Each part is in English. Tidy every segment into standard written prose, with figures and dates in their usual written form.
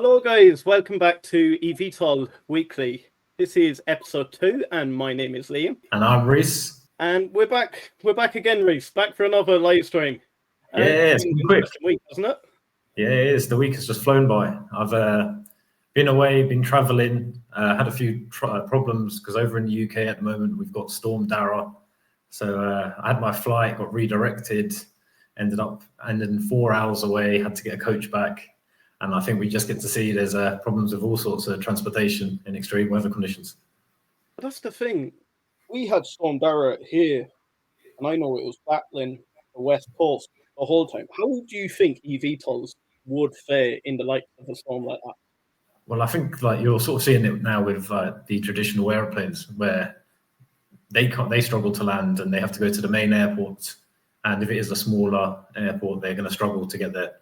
Hello guys, welcome back to eVTOL Weekly. This is episode 2 and my name is Liam. And I'm Reese. And we're back again, Reese, back for another live stream. Yeah, it's been quick. Week, hasn't it? Yeah, it is. The week has just flown by. I've been away, been traveling, had a few problems because over in the UK at the moment we've got Storm Dara. So I had my flight, got redirected, ended 4 hours away, had to get a coach back. And I think we just get to see there's problems with all sorts of transportation in extreme weather conditions. But that's the thing. We had Storm Dara here, and I know it was battling the West Coast the whole time. How do you think eVTOLs would fare in the light of a storm like that? Well, I think like you're sort of seeing it now with the traditional airplanes where they struggle to land and they have to go to the main airports. And if it is a smaller airport, they're going to struggle to get there.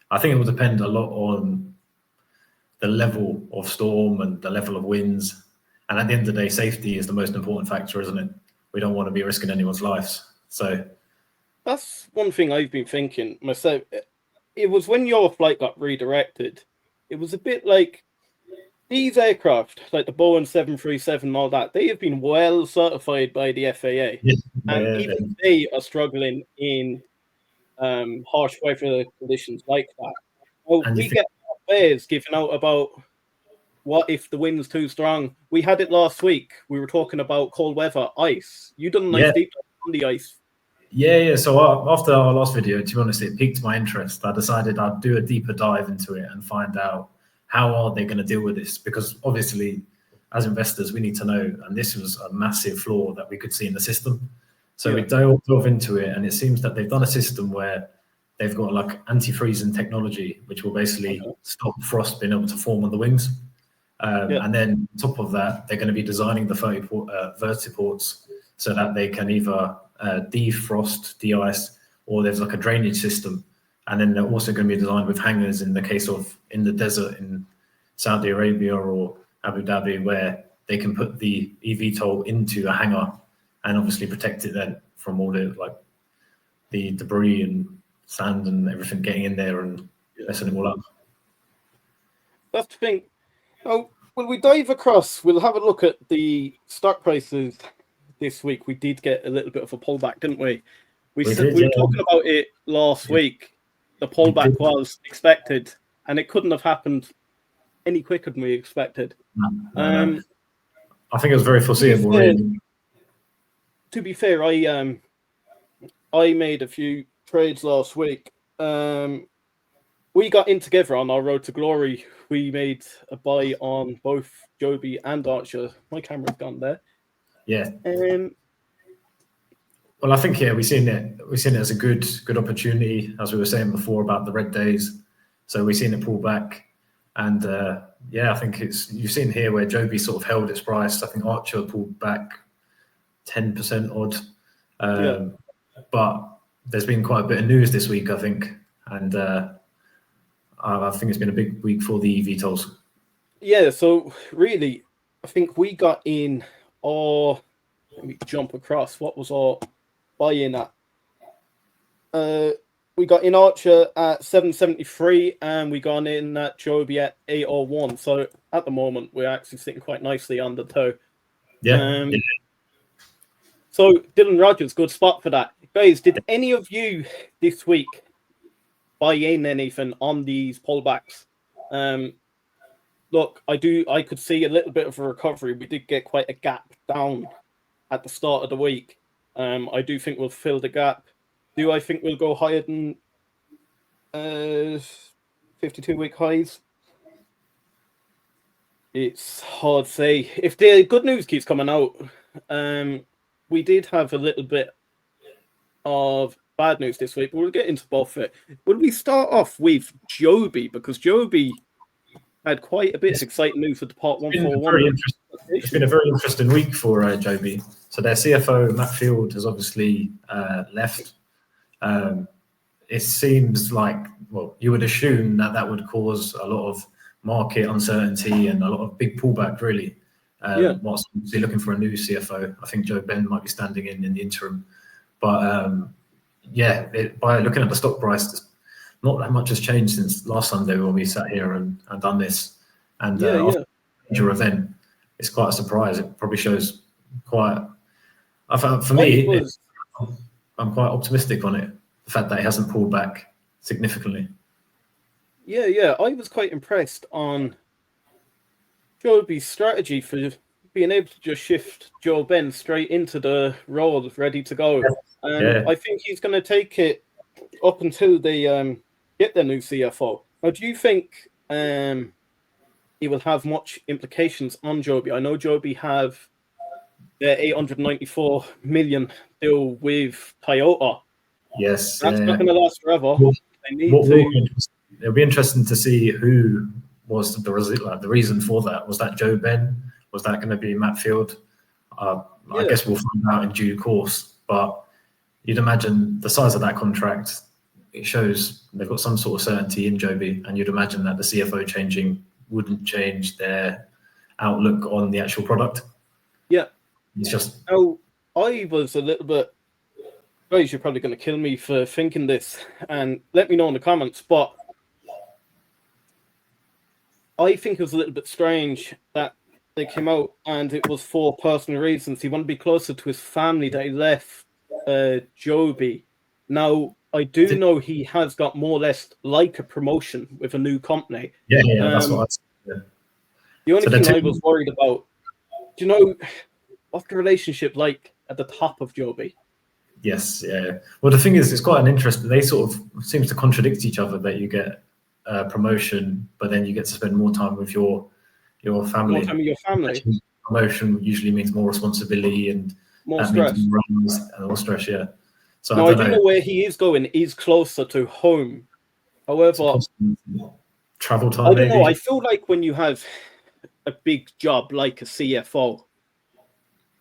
I think it will depend a lot on the level of storm and the level of winds. And at the end of the day, safety is the most important factor, isn't it? We don't want to be risking anyone's lives. So that's one thing I've been thinking myself. It was when your flight got redirected, it was a bit like these aircraft, like the Boeing 737 and all that, they have been well certified by the FAA. Even they are struggling in harsh weather conditions like that. Well, we get bears giving out about what if the wind's too strong. We had it last week. We were talking about cold weather, ice. You done a nice deep dive on the ice. Yeah. So after our last video, to be honest, it piqued my interest. I decided I'd do a deeper dive into it and find out how are they going to deal with this? Because obviously, as investors, we need to know. And this was a massive flaw that we could see in the system. So we dove into it, and it seems that they've done a system where they've got like anti-freezing technology, which will basically stop frost being able to form on the wings. And then on top of that, they're going to be designing the vertiports so that they can either defrost, de-ice, or there's like a drainage system. And then they're also going to be designed with hangars in the case of in the desert in Saudi Arabia or Abu Dhabi, where they can put the eVTOL into a hangar and obviously protect it then from all the the debris and sand and everything getting in there and messing it all up. That's the thing. Oh, when we dive across, we'll have a look at the stock prices this week. We did get a little bit of a pullback, didn't we? We were talking about it last week. The pullback was expected, and it couldn't have happened any quicker than we expected. No. I think it was very foreseeable. To be fair, I made a few trades last week. We got in together on our road to glory. We made a buy on both Joby and Archer. My camera's gone there. Yeah. Well, I think we've seen it as a good opportunity, as we were saying before about the red days. So we've seen it pull back, and I think you've seen here where Joby sort of held its price. I think Archer pulled back 10% odd, but there's been quite a bit of news this week, I think, and I think it's been a big week for the eVTOLs. Yeah, so really, I think we got in let me jump across. What was our buy-in at? We got in Archer at 773, and we got in at Joby at 801. So at the moment, we're actually sitting quite nicely on the toe. Yeah. So Dylan Rogers, good spot for that. Guys, did any of you this week buy in anything on these pullbacks? Look, I could see a little bit of a recovery. We did get quite a gap down at the start of the week. I do think we'll fill the gap. Do I think we'll go higher than 52-week highs? It's hard to say. If the good news keeps coming out, we did have a little bit of bad news this week, but we'll get into both of it. Will we start off with Joby? Because Joby had quite a bit of exciting news with the Part 141. It's been a very interesting week for Joby. So their CFO, Matt Field, has obviously left. It seems like, well, you would assume that would cause a lot of market uncertainty and a lot of big pullback, really. Whilst they're looking for a new CFO. I think Joe Ben might be standing in the interim. But by looking at the stock price, not that much has changed since last Sunday when we sat here and done this. And Yeah, after yeah. a major event, it's quite a surprise. It probably shows quite. I found for I me, was, I'm quite optimistic on it. The fact that it hasn't pulled back significantly. yeah. I was quite impressed on Joby's strategy for being able to just shift Joe Ben straight into the role, ready to go. And Yeah. I think he's going to take it up until they get their new CFO. Now, do you think it will have much implications on Joby? I know Joby have their 894 million deal with Toyota. Yes. That's not Yeah. going to last forever. What, They need will to. be it'll be interesting to see who was the reason for that. Was that Joe Ben? Was that going to be Matt Field? I Yeah, guess we'll find out in due course. But you'd imagine the size of that contract, it shows they've got some sort of certainty in Joby, and you'd imagine that the CFO changing wouldn't change their outlook on the actual product. yeah. It's just Now, I was a little bit. Guys, you're probably going to kill me for thinking this, and let me know in the comments. But I think it was a little bit strange that they came out and it was for personal reasons. He wanted to be closer to his family that he left Joby. Now, I do know he has got more or less like a promotion with a new company. yeah, that's what I said. Yeah. The only So the thing I two, was worried about, do you know, what's the relationship like at the top of Joby? yes, yeah. Well, the thing is, it's quite an interest. They sort of seems to contradict each other. That you get a promotion, but then you get to spend more time with your More family. time with your family, Actually, promotion usually means more responsibility, and more that means stress. more runs and more stress. Yeah. So I Now, I don't do know. know where he is going is closer to home. It's a However, possible travel I time, don't know. I maybe. feel like when you have a big job like a CFO,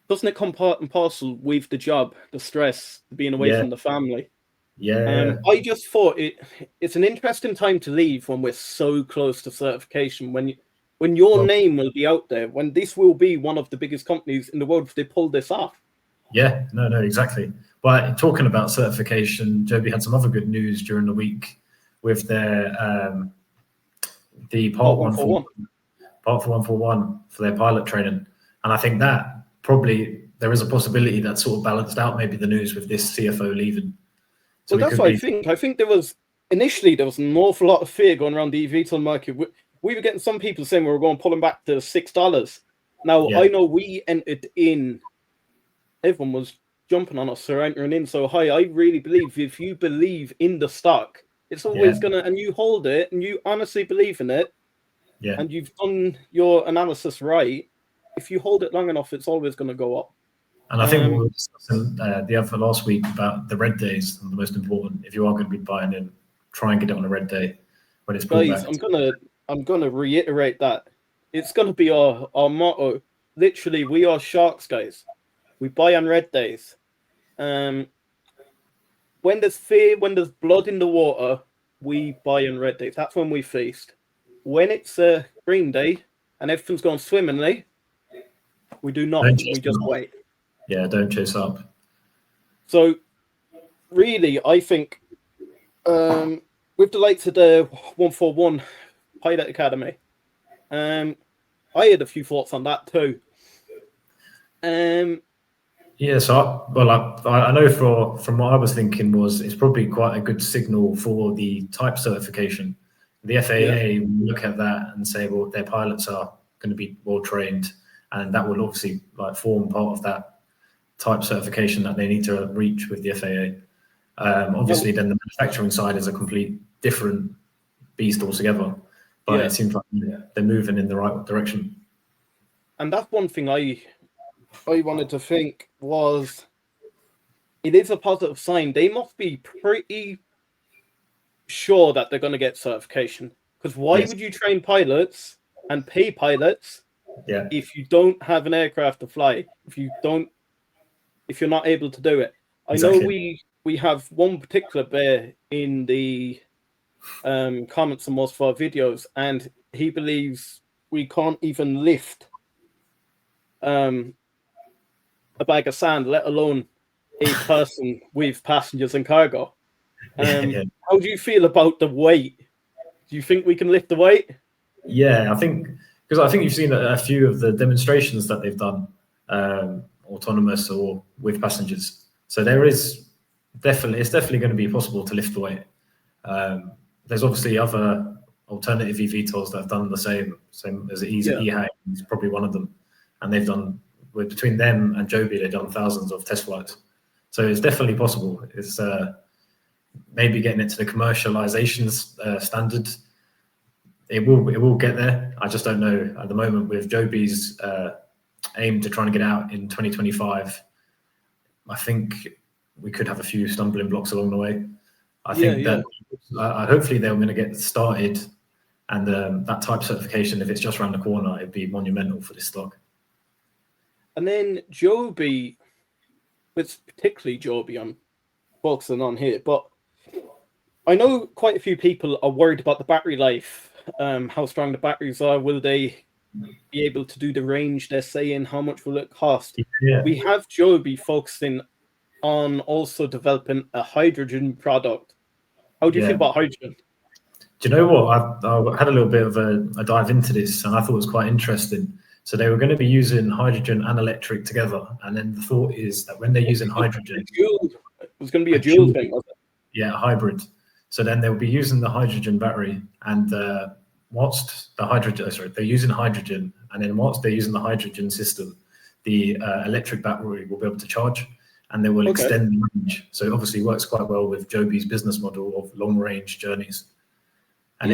doesn't it come part and parcel with the job, the stress, being away Yeah, from the family? yeah, I just thought it's an interesting time to leave when we're so close to certification. When your well, name will be out there, when this will be one of the biggest companies in the world if they pull this off. yeah. No, exactly. But talking about certification, Joby had some other good news during the week with their the Part part one one for for one. part for 141 for their pilot training. And I think that probably there is a possibility that sort of balanced out maybe the news with this CFO leaving. So Well, we that's could what I be, think. I think there was an awful lot of fear going around the eVTOL market. We were getting some people saying we were going to pull them back to $6. Now yeah, I know we entered in. Everyone was jumping on us for entering in so high. I really believe if you believe in the stock, it's yeah, always gonna, and you hold it, and you honestly believe in it, yeah. and you've done your analysis right. If you hold it long enough, it's always gonna go up. And I think we were discussing the other last week about the red days are the most important. If you are going to be buying in, try and get it on a red day when it's pulled Guys, back. I'm gonna reiterate that it's gonna be our motto. Literally, we are sharks, guys. We buy on red days. Um, when there's fear, when there's blood in the water, we buy on red days. That's when we feast. When it's a green day and everything's going swimmingly, we do Don't nothing. chase We just up. wait. Yeah, don't chase up. So really, I think with the likes of the 141 Pilot Academy, I had a few thoughts on that too. Yeah, so I know from what I was thinking was it's probably quite a good signal for the type certification. The Yeah. FAA will look at that and say, well, their pilots are going to be well trained, and that will obviously like form part of that type certification that they need to reach with the FAA. Well, Obviously, then the manufacturing side is a complete different beast altogether. But yeah. it seems like they're moving in the right direction. And that's one thing I wanted to think was it is a positive sign. They must be pretty sure that they're going to get certification. Because why Yes. would you train pilots and pay pilots Yeah. if you don't have an aircraft to fly? If you're not able to do it? I know Exactly. we have one particular bear in the comments on most of our videos, and he believes we can't even lift a bag of sand, let alone a person with passengers and cargo. Yeah, How do you feel about the weight? Do you think we can lift the weight? yeah. I think because I think you've seen a few of the demonstrations that they've done, autonomous or with passengers. So there is it's definitely going to be possible to lift the weight. There's obviously other alternative eVTOLs that have done the same as EHang is probably one of them, and they've done between them and Joby, they've done thousands of test flights. So it's definitely possible. It's maybe getting it to the commercialization standard. It will get there. I just don't know at the moment with Joby's aim to try and get out in 2025. I think we could have a few stumbling blocks along the way. I think that hopefully they're going to get started, and that type certification, if it's just around the corner, it'd be monumental for this stock. And then Joby, it's particularly Joby I'm focusing on here, but I know quite a few people are worried about the battery life, how strong the batteries are. Will they be able to do the range they're saying? How much will it cost? Yeah. We have Joby focusing on also developing a hydrogen product. How do you feel about hydrogen? Do you know what? I had a little bit of a dive into this, and I thought it was quite interesting. So they were going to be using hydrogen and electric together, and then the thought is that when they're using hydrogen, it was going to be a dual thing, wasn't it? Yeah, a hybrid. So then they'll be using the hydrogen battery, and whilst the hydrogen, they're using hydrogen, and then whilst they're using the hydrogen system, the electric battery will be able to charge, and they will extend the range. So it obviously works quite well with Joby's business model of long range journeys, and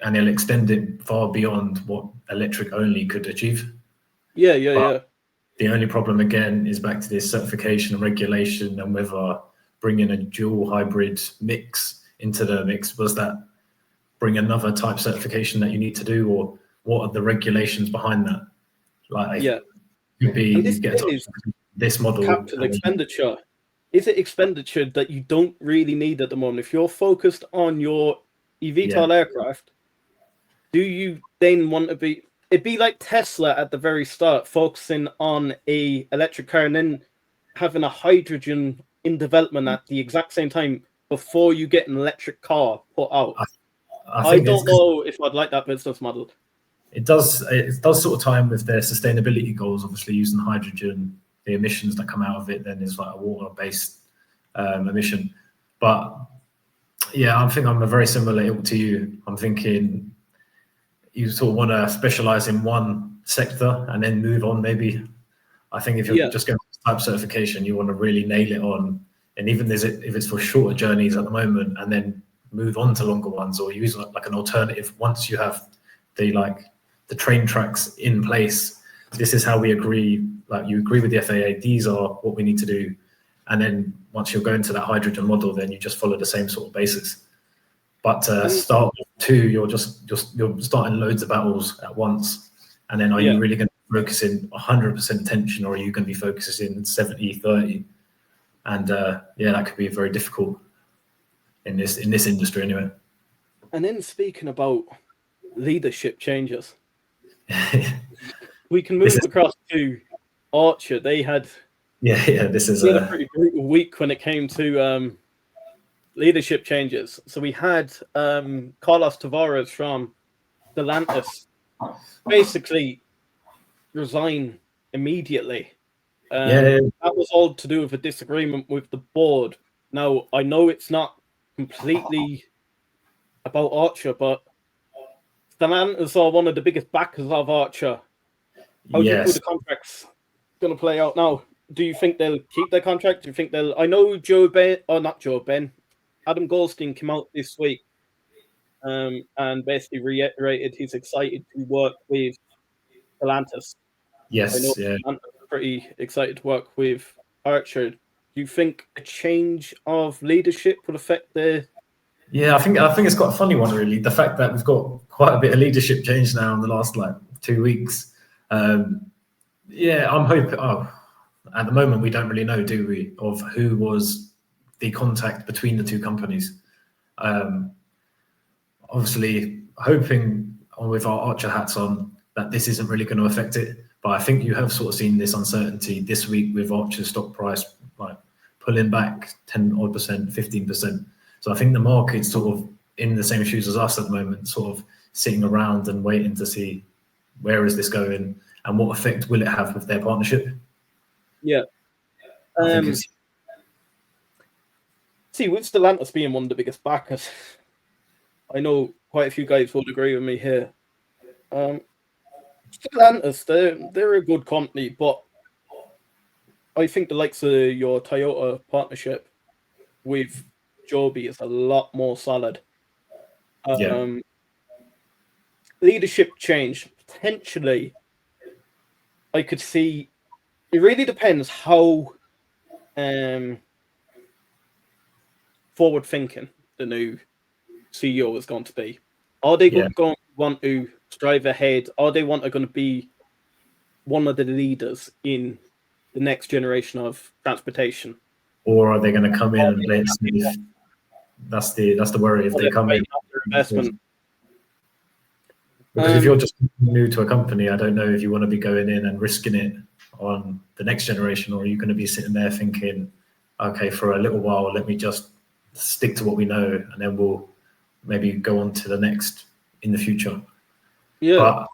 and they'll extend it far beyond what electric only could achieve. But the only problem again is back to this certification and regulation, and whether bringing a dual hybrid mix into the mix, was that bring another type certification that you need to do, or what are the regulations behind that? Could be this model capital expenditure. Is it expenditure that you don't really need at the moment? If you're focused on your eVTOL aircraft, do you then want to be? It'd be like Tesla at the very start, focusing on a electric car and then having a hydrogen in development at the exact same time before you get an electric car put out. I don't know if I'd like that business model. It does sort of tie in with their sustainability goals, obviously using hydrogen, the emissions that come out of it then is like a water-based emission. But yeah, I think I'm a very similar ilk to you. I'm thinking you sort of want to specialize in one sector and then move on maybe. I think if you're just going for type certification, you want to really nail it on, and even if it's for shorter journeys at the moment, and then move on to longer ones, or use like an alternative once you have the train tracks in place. This is how we agree, like you agree with the FAA, these are what we need to do. And then once you're going to that hydrogen model, then you just follow the same sort of basis. But start with two, you're starting loads of battles at once. And then are you really going to be focusing 100% attention, or are you going to be focusing 70-30? And that could be very difficult in this industry anyway. And then speaking about leadership changes, we can move across to Archer. They had this is a pretty brutal week when it came to leadership changes. So we had Carlos Tavares from Stellantis basically resign immediately. That was all to do with a disagreement with the board. Now, I know it's not completely about Archer, but Stellantis are one of the biggest backers of Archer. How do you think the contract's going to play out now? Do you think they'll keep their contract? Do you think they'll... I know Adam Goldstein came out this week and basically reiterated he's excited to work with Stellantis. Yes, I know Stellantis are pretty excited to work with Archer. Do you think a change of leadership would affect the... Yeah, I think it's quite a funny one, really. The fact that we've got quite a bit of leadership change now in the last 2 weeks. I'm hoping. At the moment, we don't really know, do we, of who was the contact between the two companies. Obviously, hoping with our Archer hats on that this isn't really going to affect it. But I think you have sort of seen this uncertainty this week with Archer's stock price pulling back 10% odd, 15%. So I think the market's sort of in the same shoes as us at the moment, sort of sitting around and waiting to see where is this going and what effect will it have with their partnership. Yeah. I think it's See, with Stellantis being one of the biggest backers, I know quite a few guys would agree with me here. Stellantis, they're a good company, but I think the likes of your Toyota partnership with Joby is a lot more solid. yeah, Leadership change, potentially, I could see. It really depends how forward thinking the new CEO is going to be. Are they yeah. going to want to strive ahead? Are they going to be one of the leaders in the next generation of transportation? Or are they going to come in and play it safe? That's the worry. If they come in, Investment. because if you're just new to a company, I don't know if you want to be going in and risking it on the next generation, or are you going to be sitting there thinking, okay, for a little while, let me just stick to what we know, and then we'll maybe go on to the next in the future. Yeah. But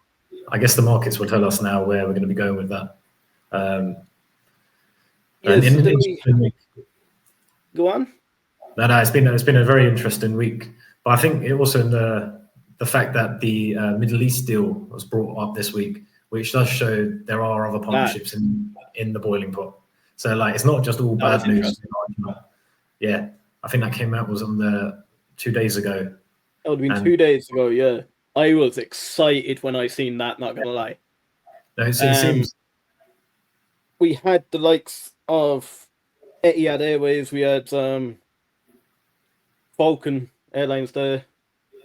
I guess the markets will tell us now where we're going to be going with that. Go on. No, it's been a very interesting week. But I think it also the fact that the Middle East deal was brought up this week, which does show there are other partnerships in the boiling pot. So like it's not just all bad news. Yeah, I think that came out was on the 2 days ago. That would have been 2 days ago. Yeah, I was excited when I seen that. Not gonna lie. No, it seems we had the likes of Etihad Airways. We had Falcon Airlines there.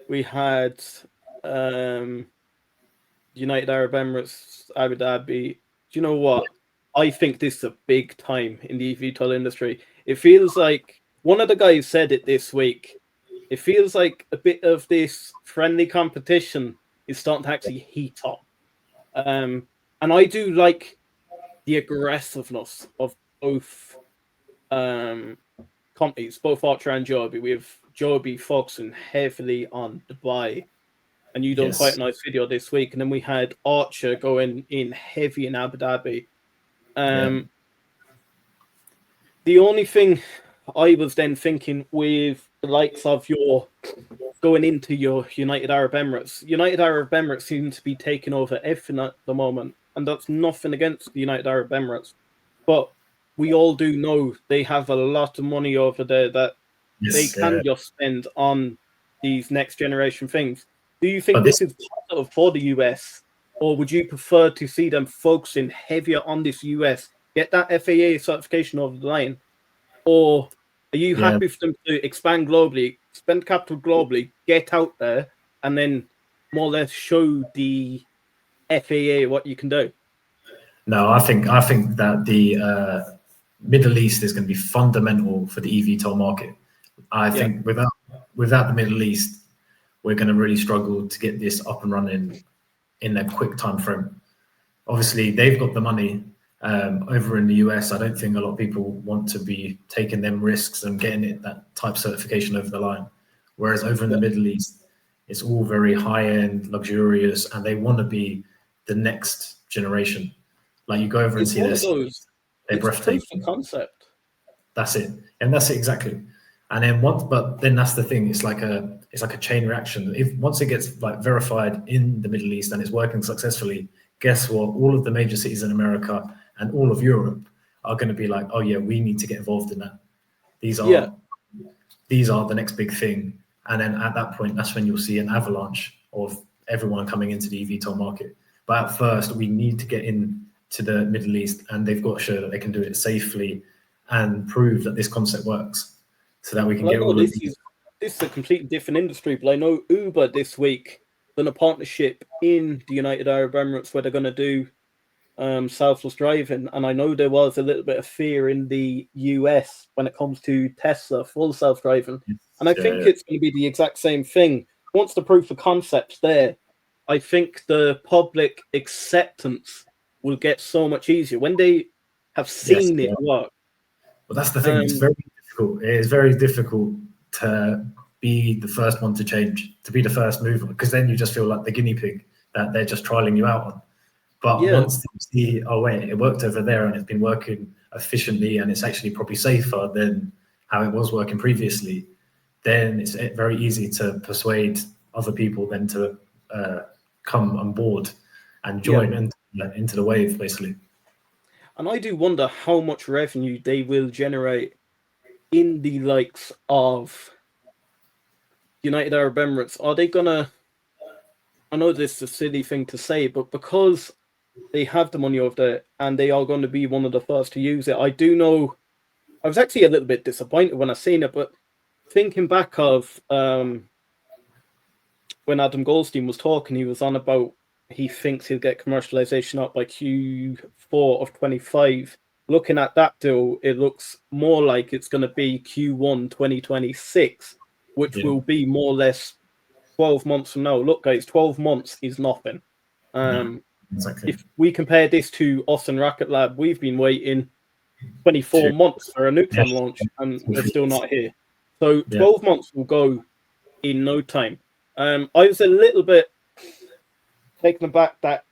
We had United Arab Emirates, Abu Dhabi. Do you know what? I think this is a big time in the eVTOL industry. It feels like one of the guys said it this week. It feels like a bit of this friendly competition is starting to actually heat up. And I do like the aggressiveness of both companies, both Archer and Joby. We have Joby focusing heavily on Dubai, and you done quite a nice video this week. And then we had Archer going in heavy in Abu Dhabi. The only thing I was then thinking with the likes of your going into your United Arab Emirates seem to be taking over everything at the moment, and that's nothing against the United Arab Emirates, but we all do know they have a lot of money over there that they can just spend on these next generation things. Do you think this is positive for the US, or would you prefer to see them focusing heavier on this US, get that FAA certification over the line, or are you happy for them to expand globally, spend capital globally, get out there, and then more or less show the FAA what you can do? No, I think that the Middle East is going to be fundamental for the eVTOL market. I think without the Middle East, we're going to really struggle to get this up and running in a quick time frame. Obviously, they've got the money. Over in the US, I don't think a lot of people want to be taking them risks and getting that type certification over the line. Whereas over in the Middle East, it's all very high-end, luxurious, and they want to be the next generation. Like you go over and see they're breathtaking. Proof of concept. That's it, and that's it exactly. And then but then that's the thing. It's like a chain reaction. If once it gets like verified in the Middle East and it's working successfully, guess what? All of the major cities in America and all of Europe are going to be like, oh yeah, we need to get involved in that. These are the next big thing. And then at that point, that's when you'll see an avalanche of everyone coming into the eVTOL market. But at first, we need to get into the Middle East, and they've got to show that they can do it safely and prove that this concept works, so that we can get all of this is a completely different industry. But I know Uber this week done a partnership in the United Arab Emirates where they're going to do selfless driving, and I know there was a little bit of fear in the US when it comes to Tesla full self-driving, and I think it's going to be the exact same thing. Once the proof of concept's there, I think the public acceptance will get so much easier when they have seen it work. But that's the thing. It's very difficult. It is very difficult to be the first one to change, to be the first mover, because then you just feel like the guinea pig that they're just trialing you out on. But once you see, oh wait, it worked over there and it's been working efficiently and it's actually probably safer than how it was working previously, then it's very easy to persuade other people then to come on board and join into the wave, basically. And I do wonder how much revenue they will generate in the likes of United Arab Emirates. Are they gonna? I know this is a silly thing to say, but because they have the money over there and they are going to be one of the first to use it, I do know. I was actually a little bit disappointed when I seen it, but thinking back of when Adam Goldstein was talking, he was on about he thinks he'll get commercialization up by Q4 of 25. Looking at that deal, it looks more like it's going to be Q1 2026, which will be more or less 12 months from now. Look, guys, 12 months is nothing. Exactly. If we compare this to us and Rocket Lab, we've been waiting 24 months for a Neutron launch, and we're still not here. So 12 months will go in no time. I was a little bit taken aback that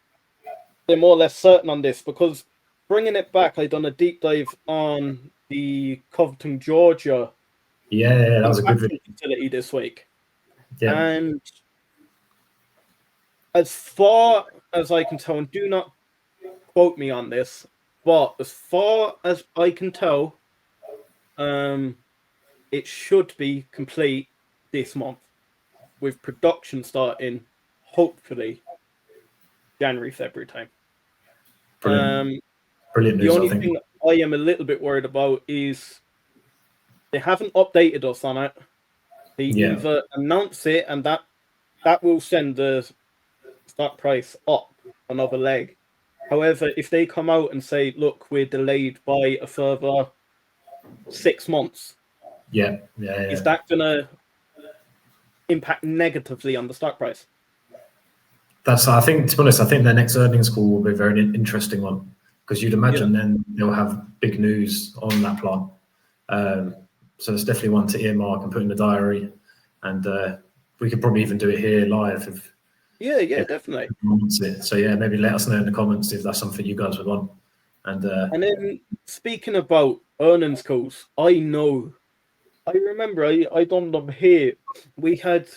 they're more or less certain on this, because bringing it back, I done a deep dive on the Covington, Georgia that was a good video. facility this week. Yeah. And as far as I can tell, and do not quote me on this, but as far as I can tell, it should be complete this month, with production starting hopefully January, February time. Brilliant news, the only thing that I am a little bit worried about is they haven't updated us on it. They either announce it, and that will send the stock price up another leg. However, if they come out and say, look, we're delayed by a further 6 months, is that going to impact negatively on the stock price? I think, to be honest, I think their next earnings call will be a very interesting one, because you'd imagine then they'll have big news on that plant. So it's definitely one to earmark and put in the diary, and we could probably even do it here live. If definitely. So maybe let us know in the comments if that's something you guys would want. And then speaking about earnings calls, I remember I done them here. We had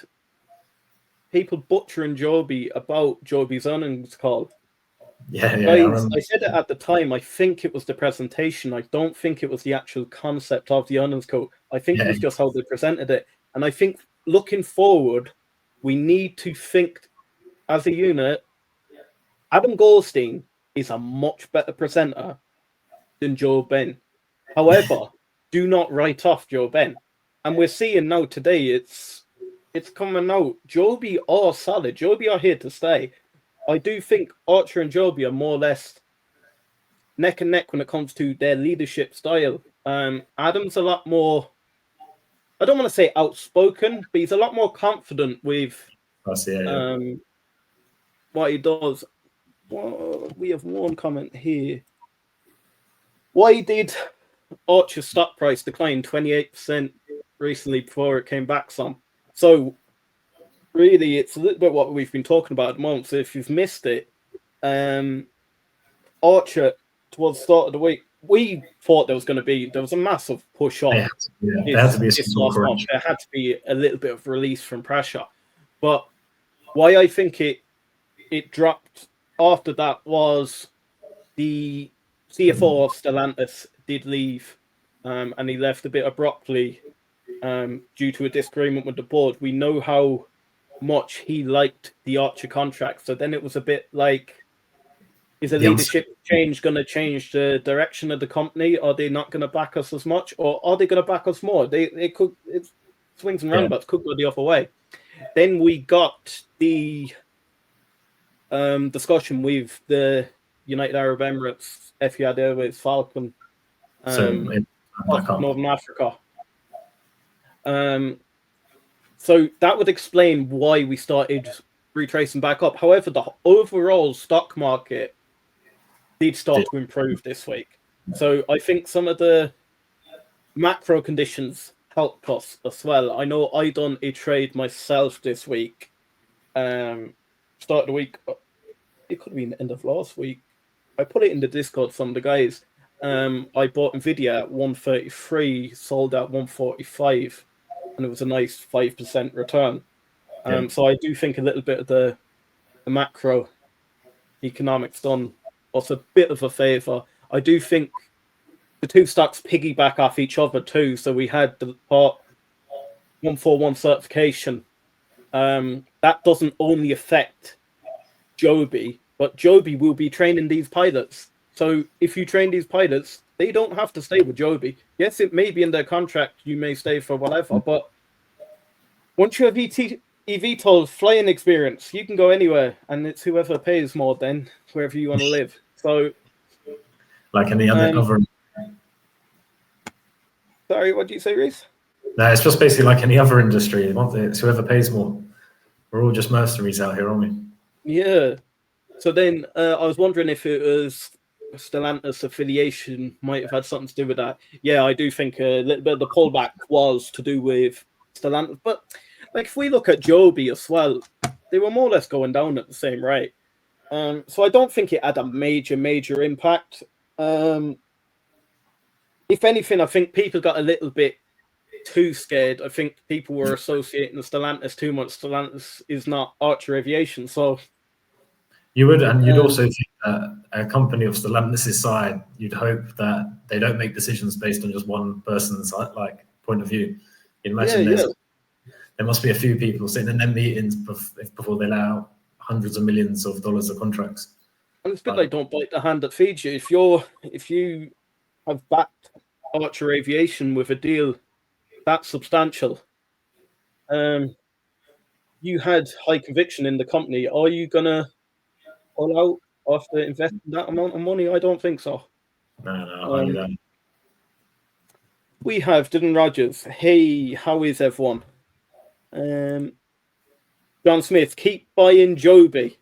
people butchering Joby about Joby's earnings call. Guys, I said it at the time. I think it was the presentation. I don't think it was the actual concept of the earnings call. I think it was just how they presented it. And I think looking forward, we need to think as a unit. Adam Goldstein is a much better presenter than Joe Ben. However, do not write off Joe Ben. And we're seeing now today, it's coming out. Joby are solid. Joby are here to stay. I do think Archer and Joby are more or less neck and neck when it comes to their leadership style. Adam's a lot more, I don't want to say outspoken, but he's a lot more confident with what he does. Well, we have one comment here. Why did Archer's stock price decline 28% recently before it came back some? So really, it's a little bit what we've been talking about at the moment. So if you've missed it, Archer, towards the start of the week, we thought there was a massive push on. There had to be there had to be a little bit of release from pressure. But why I think it dropped after that was the CFO of Stellantis did leave, and he left a bit abruptly due to a disagreement with the board. We know how much he liked the Archer contract, so then it was a bit like, is a leadership change going to change the direction of the company? Are they not going to back us as much, or are they going to back us more? It swings and roundabouts, could go the other way. Then we got the discussion with the United Arab Emirates, Etihad Airways, Falcon, Northern Africa. So that would explain why we started retracing back up. However, the overall stock market did start to improve this week. So I think some of the macro conditions helped us as well. I know I done a trade myself this week. Start of the week, it could have been the end of last week. I put it in the Discord, some of the guys. I bought Nvidia at 133, sold at 145, and it was a nice 5% return. So I do think a little bit of the macro economics done us a bit of a favor. I do think the two stocks piggyback off each other too. So we had the part 141 certification. That doesn't only affect Joby, but Joby will be training these pilots. So if you train these pilots, they don't have to stay with Joby. Yes, it may be in their contract, you may stay for whatever, but once you have eVTOL flying experience, you can go anywhere, and it's whoever pays more then, wherever you want to live. So, like any other. Sorry, what did you say, Reese? No, it's just basically like any other industry. It's whoever pays more. We're all just mercenaries out here, aren't we? Yeah. So then I was wondering if it was Stellantis affiliation might have had something to do with that. Yeah, I do think a little bit of the pullback was to do with Stellantis. But like if we look at Joby as well, they were more or less going down at the same rate. So I don't think it had a major impact. If anything, I think people got a little bit too scared. I think people were associating the Stellantis too much. Stellantis is not Archer Aviation, so you would, and you'd also think that a company of Stellantis' side, you'd hope that they don't make decisions based on just one person's like point of view. You'd imagine there must be a few people sitting in their meetings before they allow out hundreds of millions of dollars of contracts. And it's a bit like don't bite the hand that feeds you. If you have backed Archer Aviation with a deal that substantial, you had high conviction in the company. Are you gonna pull out after investing that amount of money? I don't think so. No, we have Dylan Rogers. Hey, how is everyone? John Smith, keep buying Joby.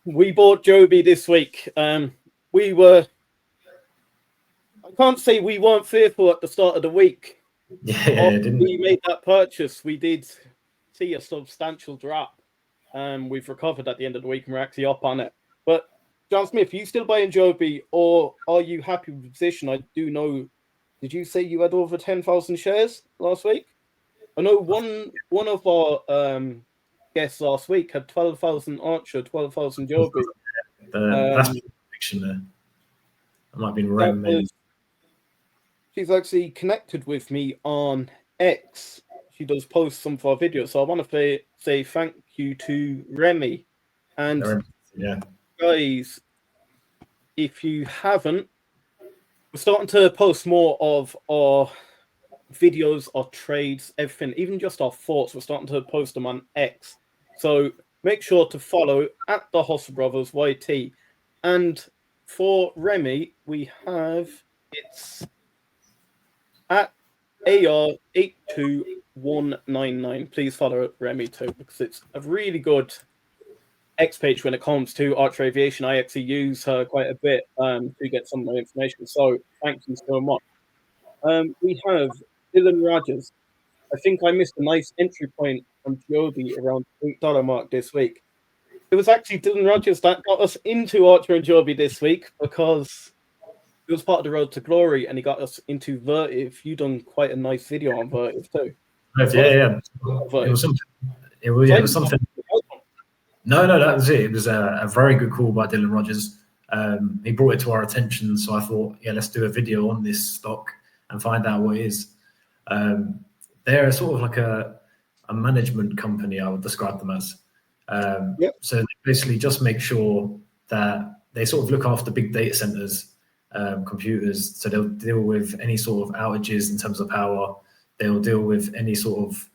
We bought Joby this week. We were, I can't say we weren't fearful at the start of the week. Didn't we made that purchase, we did see a substantial drop. We've recovered at the end of the week and we're actually up on it. But John Smith, are you still buying Joby or are you happy with the position? I do know, did you say you had over 10,000 shares last week? I know one of our guests last week had 12,000 Archer, 12,000 Joby. That's fiction there. That might have been Rem. She's actually connected with me on X. She does post some of our videos. So I want to say thank you to Remy. And guys, if you haven't, we're starting to post more of our videos, our trades, everything, even just our thoughts. We're starting to post them on X. So make sure to follow at the Hustle Brothers YT. And for Remy, we have it's at AR82199. Please follow Remy too, because it's a really good X page when it comes to Archer Aviation. I actually use her quite a bit to get some of my information. So thank you so much. We have Dylan Rogers. I think I missed a nice entry point from Joby around the $8 mark this week. It was actually Dylan Rogers that got us into Archer and Joby this week because it was part of the road to glory and he got us into Vertiv. You done quite a nice video on Vertiv too. Yeah. It was something. No, that was it. It was a very good call by Dylan Rogers. He brought it to our attention, so I thought, let's do a video on this stock and find out what it is. They're sort of like a management company, I would describe them as. So they basically just make sure that they sort of look after big data centers, computers. So they'll deal with any sort of outages in terms of power. They'll deal with any sort of,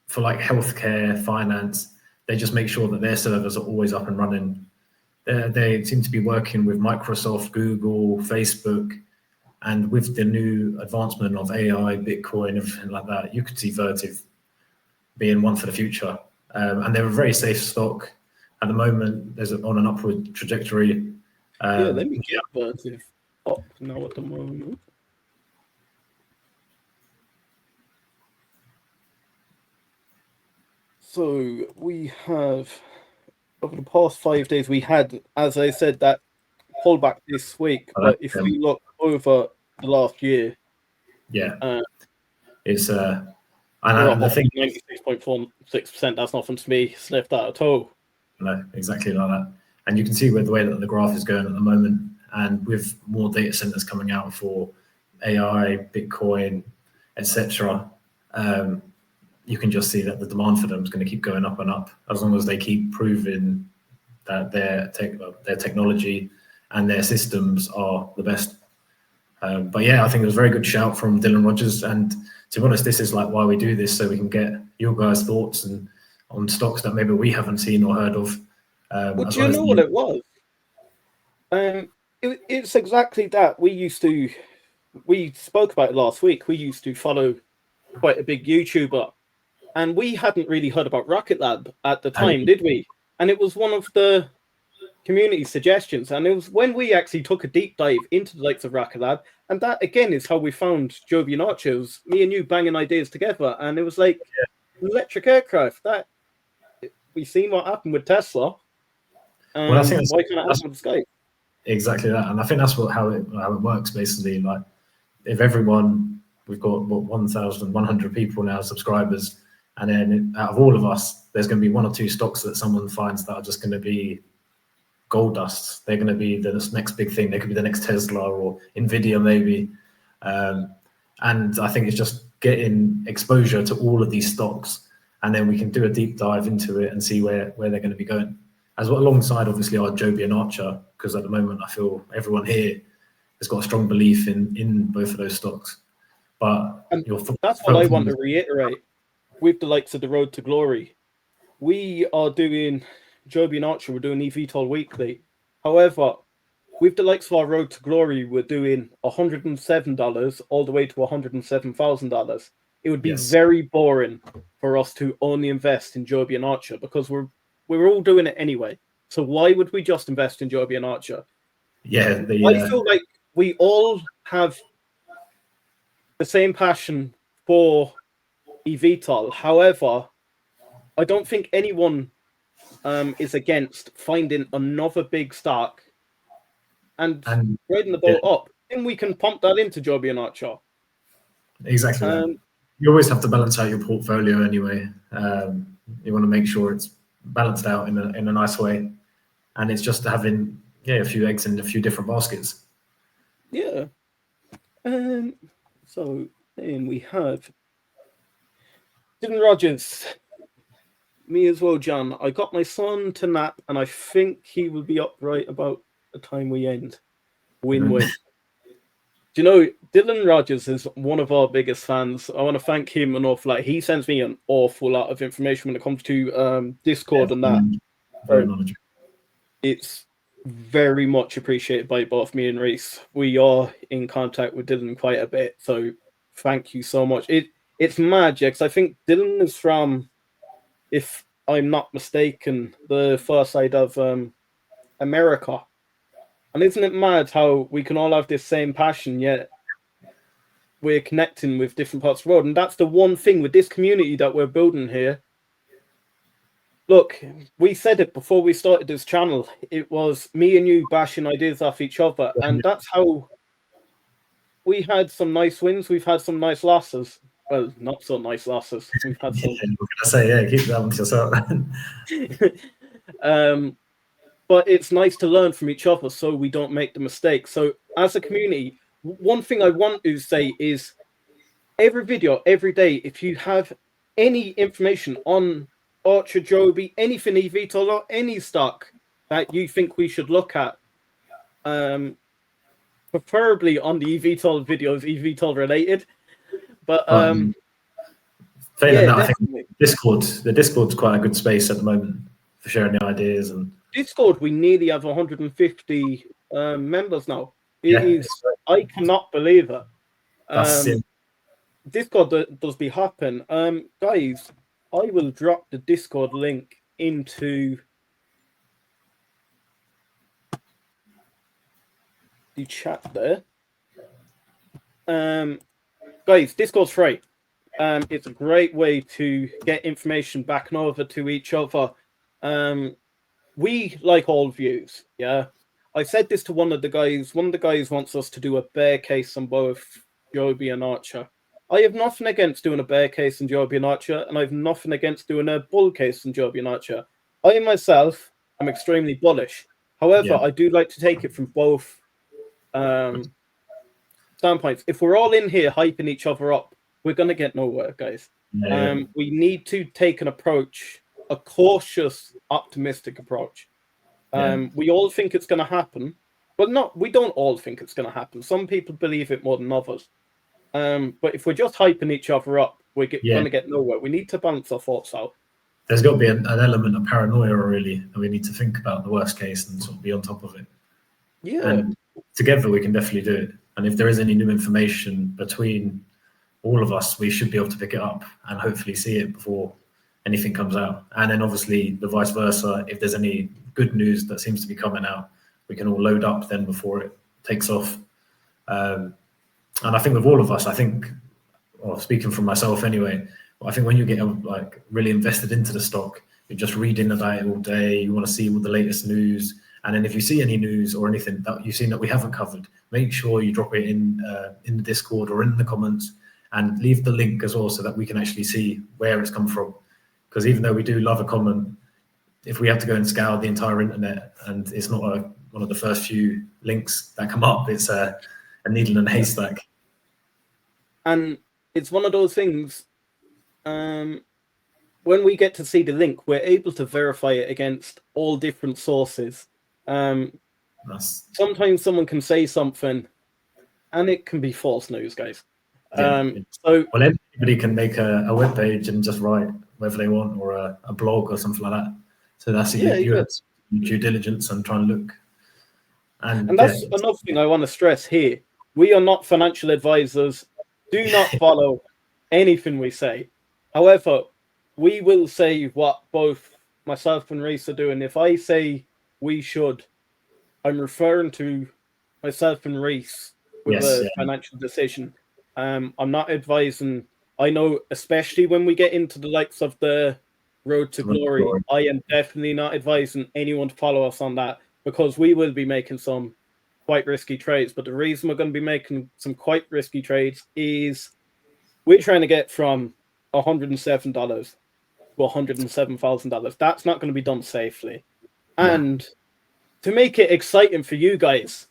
for like healthcare, finance, they just make sure that their servers are always up and running. They seem to be working with Microsoft, Google, Facebook, and with the new advancement of AI, Bitcoin, everything like that, you could see Vertiv being one for the future. And they're a very safe stock. At the moment, there's on an upward trajectory. Let me get Vertiv up now at the moment. So we have, over the past 5 days, we had, as I said, that pullback this week. But if we look over the last year, yeah, uh, it's we're and up the thing, 96.46%. That's nothing to me sniffed at at all. no, exactly like that. And you can see where the way that the graph is going at the moment, and with more data centers coming out for AI, Bitcoin, etc. You can just see that the demand for them is going to keep going up and up as long as they keep proving that their technology and their systems are the best. But yeah, I think it was a very good shout from Dylan Rogers. And to be honest, this is like why we do this, so we can get your guys' thoughts and on stocks that maybe we haven't seen or heard of. Well, As do you well as know what it was? It's exactly that. We spoke about it last week. We used to follow quite a big YouTuber, and we hadn't really heard about Rocket Lab at the time, did we? And it was one of the community suggestions, and it was when we actually took a deep dive into the likes of Rocket Lab, and that again is how we found Joby Aviation. It was me and you banging ideas together, and it was like electric aircraft. That we seen what happened with Tesla, well, I think why can't it happen with Sky? exactly that, and I think that's how it works basically. Like if everyone, we've got what 1,100 people now subscribers, and then out of all of us, there's going to be one or two stocks that someone finds that are just going to be gold dust. They're going to be the next big thing. They could be the next Tesla or Nvidia maybe. And I think it's just getting exposure to all of these stocks, and then we can do a deep dive into it and see where they're going to be going. As well, alongside obviously our Joby and Archer, because at the moment I feel everyone here has got a strong belief in both of those stocks. But And that's what I want to reiterate with the likes of the Road to Glory. We are doing Joby and Archer, we're doing eVTOL weekly. However, with the likes of our Road to Glory, we're doing $107 all the way to $107,000. It would be very boring for us to only invest in Joby and Archer because we're all doing it anyway. So why would we just invest in Joby and Archer? Yeah, I feel like we all have the same passion for eVTOL. However, I don't think anyone is against finding another big stock and riding the boat up. Then we can pump that into Joby and Archer. Exactly that. You always have to balance out your portfolio anyway. You want to make sure it's balanced out in a nice way, and it's just having a few eggs in a few different baskets. Yeah. So then we have Dylan Rogers. Me as well, John. I got my son to nap, and I think he will be up right about the time we end. Win-win. Do you know, Dylan Rogers is one of our biggest fans. I want to thank him an awful lot. He sends me an awful lot of information when it comes to Discord and that. Very knowledgeable. It's very much appreciated by both me and Reese. We are in contact with Dylan quite a bit, so thank you so much. It's mad, because I think Dylan is from, if I'm not mistaken, the far side of America. And isn't it mad how we can all have this same passion, yet we're connecting with different parts of the world? And that's the one thing with this community that we're building here. Look, we said it before we started this channel. It was me and you bashing ideas off each other. And that's how we had some nice wins. We've had some nice losses. Well, not so nice losses. We've had some. We're gonna say, keep that one to yourself. But it's nice to learn from each other so we don't make the mistake. So as a community, one thing I want to say is every video, every day, if you have any information on Archer, Joby, anything eVTOL or any stock that you think we should look at, preferably on the eVTOL videos, eVTOL related. But failing that, I think the Discord's quite a good space at the moment for sharing the ideas. And Discord, we nearly have 150 members now. It is, I cannot believe it. Discord does be happen. Guys, I will drop the Discord link into the chat there. Guys, Discord's free. It's a great way to get information back and over to each other. We like all views, yeah. I said this to one of the guys. One of the guys wants us to do a bear case on both Joby and Archer. I have nothing against doing a bear case on Joby and Archer, and I have nothing against doing a bull case on Joby and Archer. I myself am extremely bullish. However, I do like to take it from both standpoints. If we're all in here hyping each other up, we're going to get nowhere, guys. We need to take an approach, a cautious, optimistic approach. We all think it's going to happen, but we don't all think it's going to happen. Some people believe it more than others. But if we're just hyping each other up, we're going to get nowhere. We need to balance our thoughts out. There's got to be an element of paranoia, really, and we need to think about the worst case and sort of be on top of it. Yeah. And together we can definitely do it. And if there is any new information between all of us, we should be able to pick it up and hopefully see it before anything comes out. And then obviously the vice versa, if there's any good news that seems to be coming out, we can all load up then before it takes off. And I think with all of us, speaking from myself anyway, I think when you get like really invested into the stock, you're just reading about it all day, you want to see all the latest news. And then if you see any news or anything that you've seen that we haven't covered, make sure you drop it in the Discord or in the comments, and leave the link as well so that we can actually see where it's come from. Because even though we do love a comment, if we have to go and scour the entire internet and it's not one of the first few links that come up, it's a needle in a haystack. And it's one of those things, when we get to see the link, we're able to verify it against all different sources. Sometimes someone can say something and it can be false news, guys. So anybody can make a web page and just write whatever they want, or a blog or something like that. So that's your due diligence and trying to look. And that's another thing I want to stress here. We are not financial advisors. Do not follow anything we say. However, we will say what both myself and Reese are doing. If I say we should, I'm referring to myself and Reese with a financial decision. I'm not advising. I know, especially when we get into the likes of the road to glory, I am definitely not advising anyone to follow us on that, because we will be making some quite risky trades. But the reason we're going to be making some quite risky trades is we're trying to get from $107 to $107,000. That's not going to be done safely. And to make it exciting for you guys,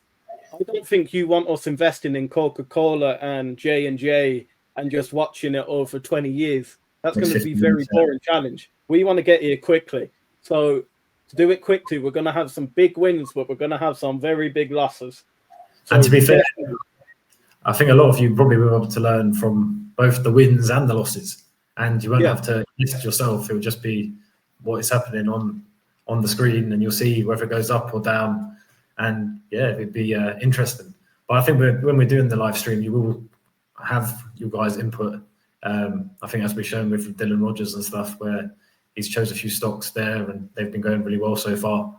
I don't think you want us investing in Coca-Cola and J&J and just watching it over 20 years. That's going to be a very boring challenge. We want to get here quickly. So to do it quickly, we're going to have some big wins, but we're going to have some very big losses. So and to be fair, I think a lot of you probably will be able to learn from both the wins and the losses. And you won't have to list yourself. It will just be what is happening on the screen, and you'll see whether it goes up or down. And it'd be interesting. But I think when we're doing the live stream, you will have you guys' input. I think as we've shown with Dylan Rogers and stuff, where he's chose a few stocks there and they've been going really well so far.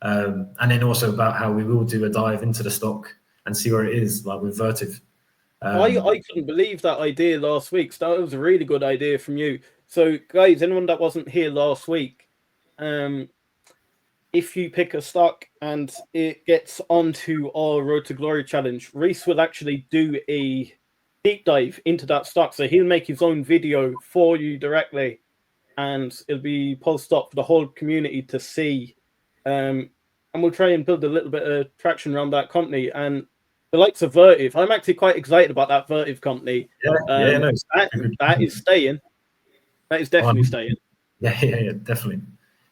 And then also about how we will do a dive into the stock and see where it is, like with Vertiv. I couldn't believe that idea last week. So that was a really good idea from you. So guys, anyone that wasn't here last week, if you pick a stock and it gets onto our Road to Glory challenge, Reese will actually do a deep dive into that stock. So he'll make his own video for you directly, and it'll be posted up for the whole community to see. And we'll try and build a little bit of traction around that company. And the likes of Vertiv, I'm actually quite excited about that Vertiv company. That is staying. That is definitely staying. Yeah, definitely.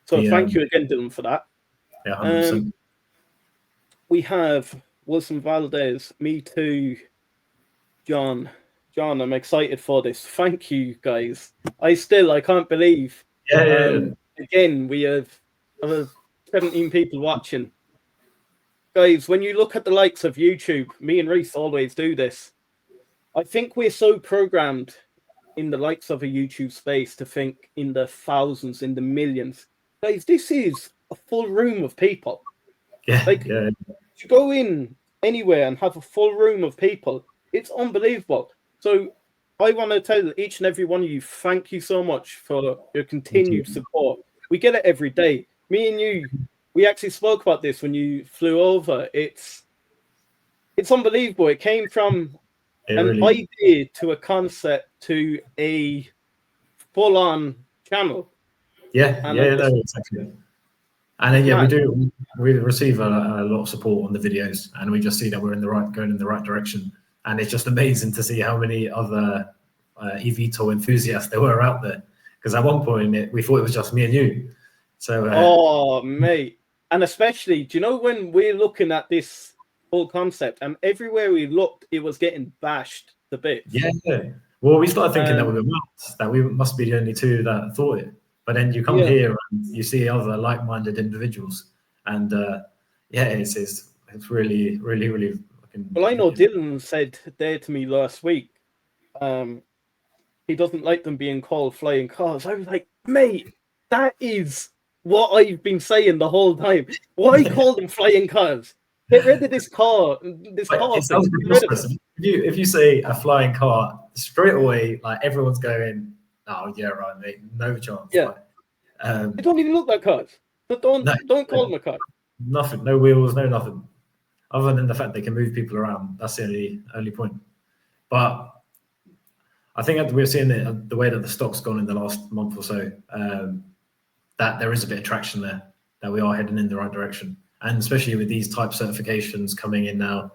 So thank you again, Dylan, for that. Yeah, 100%. We have Wilson Valdez, me too, John, I'm excited for this. Thank you, guys. I can't believe. Again, we have 17 people watching. Guys, when you look at the likes of YouTube, me and Reese always do this. I think we're so programmed in the likes of a YouTube space to think in the thousands, in the millions. Guys, this is a full room of people. To go in anywhere and have a full room of people, it's unbelievable. So I want to tell each and every one of you, thank you so much for your continued support. We get it every day. Me and you, we actually spoke about this when you flew over. It's unbelievable. It came from an idea to a concept to a full-on channel. Yeah, exactly. And then, we receive a lot of support on the videos, and we just see that we're going in the right direction. And it's just amazing to see how many other eVTOL enthusiasts there were out there. Because at one point we thought it was just me and you. So oh mate, and especially, do you know when we're looking at this whole concept, and everywhere we looked, it was getting bashed to bits. Yeah. Well, we started thinking that we were nuts, that we must be the only two that thought it. But then you come here and you see other like-minded individuals, and it's really, really, really. Well, I know Dylan said there to me last week, he doesn't like them being called flying cars. I was like, mate, that is what I've been saying the whole time. Why call them flying cars? Get rid of this car. This car thing. If you say a flying car, straight away, like everyone's going, "Oh yeah, right, mate, no chance." Yeah, they don't even look like cars. So don't call them a car. Nothing, no wheels, no nothing. Other than the fact they can move people around, that's the only point. But I think we're seeing it the way that the stock's gone in the last month or so. That there is a bit of traction there. That we are heading in the right direction. And especially with these type certifications coming in now,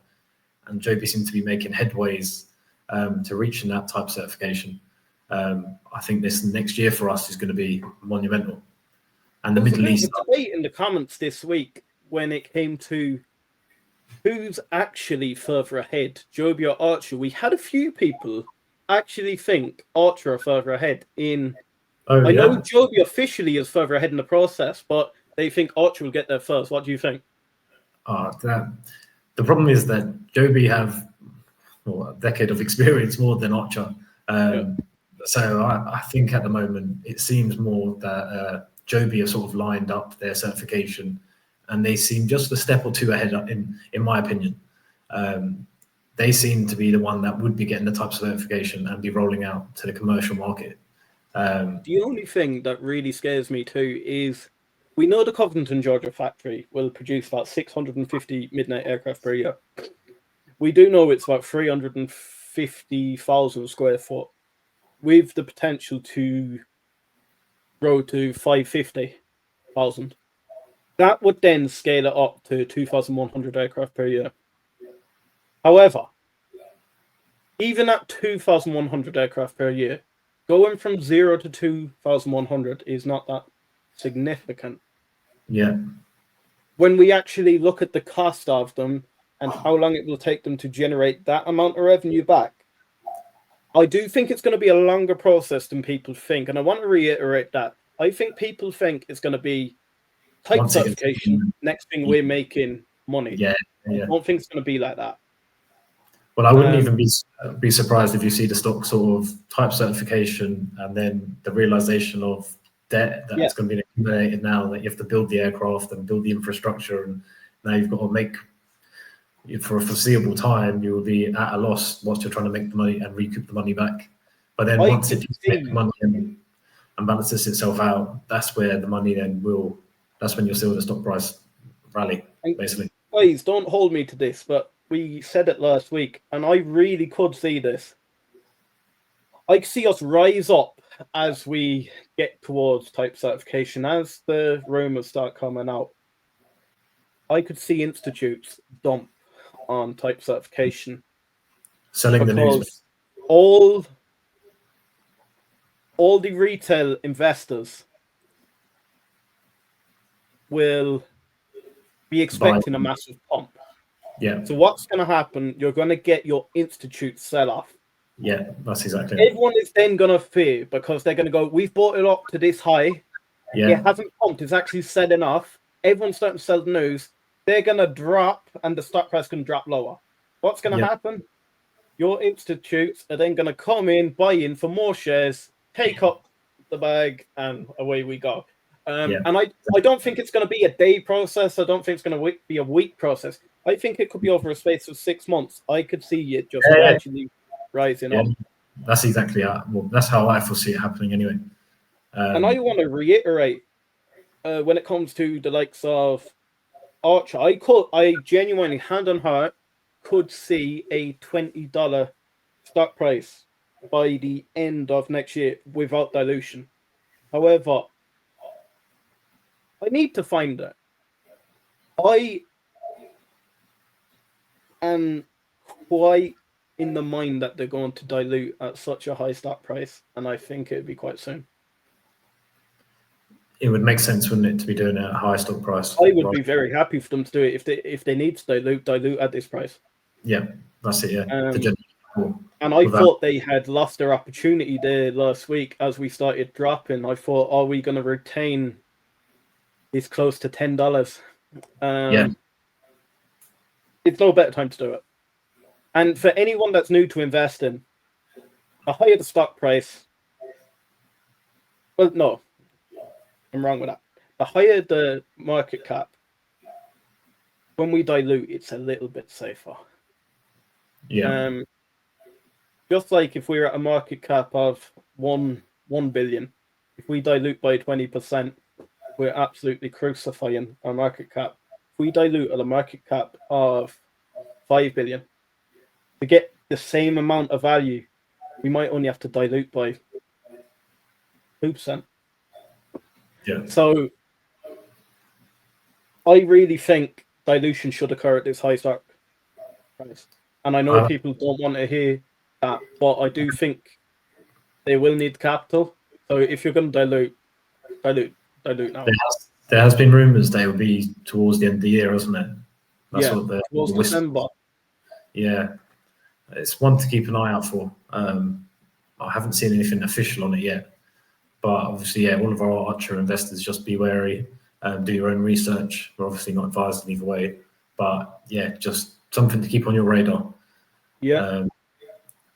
and Joby seems to be making headways to reaching that type certification. I think this next year for us is going to be monumental. And the Middle East. There was a debate in the comments this week when it came to who's actually further ahead, Joby or Archer. We had a few people actually think Archer are further ahead in. I know Joby officially is further ahead in the process, but they think Archer will get there first. What do you think? The problem is that Joby have a decade of experience more than Archer. So I think at the moment it seems more that Joby have sort of lined up their certification, and they seem just a step or two ahead in my opinion. They seem to be the one that would be getting the type certification and be rolling out to the commercial market. The only thing that really scares me too is we know the Covington, Georgia factory will produce about 650 Midnight aircraft per year. We do know it's about 350,000 square foot with the potential to grow to 550,000. That would then scale it up to 2,100 aircraft per year. However, even at 2,100 aircraft per year, going from 0 to 2,100 is not that significant. Yeah. When we actually look at the cost of them and how long it will take them to generate that amount of revenue back, I do think it's going to be a longer process than people think. And I want to reiterate that. I think people think it's going to be type certification, next thing we're making money. Yeah. I don't think it's going to be like that. Well, I wouldn't even be surprised if you see the stock sort of type certification and then the realization of debt that's going to be accumulated now, that you have to build the aircraft and build the infrastructure, and now you've got to make, for a foreseeable time, you will be at a loss whilst you're trying to make the money and recoup the money back. But then once it makes money and balances itself out, that's where the money then that's when you'll see the stock price rally, basically. Guys, don't hold me to this, but we said it last week, and I really could see this. I see us rise up as we get towards type certification, as the rumors start coming out. I could see institutes dump on type certification. Selling the news. All the retail investors will be expecting a massive pump. Yeah. So what's going to happen? You're going to get your institute sell off. Yeah, that's exactly it. Everyone is then going to fear because they're going to go, we've bought it up to this high. Yeah. It hasn't pumped. It's actually selling off. Everyone's starting to sell the news. They're going to drop and the stock price can drop lower. What's going to happen? Your institutes are then going to come in, buy in for more shares, take up the bag, and away we go. And I don't think it's going to be a day process. I don't think it's going to be a week process. I think it could be over a space of 6 months. I could see it just gradually rising up. that's exactly well, that's how I foresee it happening anyway. And I want to reiterate, when it comes to the likes of Archer, I genuinely, hand on heart, could see a $20 stock price by the end of next year without dilution. However, I need to find it. I am quite in the mind that they're going to dilute at such a high stock price, and I think it'd be quite soon. It would make sense, wouldn't it, to be doing it at a high stock price? I would be very happy for them to do it if they need to dilute at this price. Yeah, that's it. Yeah, and I thought they had lost their opportunity there last week as we started dropping. I thought, are we going to retain this close to $10? Yeah. It's no better time to do it. And for anyone that's new to investing, the higher the stock price, well, no, I'm wrong with that. The higher the market cap, when we dilute, it's a little bit safer. Yeah. Just like if we're at a market cap of 1 billion, if we dilute by 20%, we're absolutely crucifying our market cap. If we dilute at a market cap of 5 billion, to get the same amount of value, we might only have to dilute by 2%. Yeah. So I really think dilution should occur at this high stock price. And I know people don't want to hear that, but I do think they will need capital. So if you're going to dilute now. There has been rumours they will be towards the end of the year, isn't it? That's towards December. Yeah, it's one to keep an eye out for. I haven't seen anything official on it yet, but obviously, yeah, all of our Archer investors, just be wary, do your own research. We're obviously not advised in either way, but yeah, just something to keep on your radar. Yeah.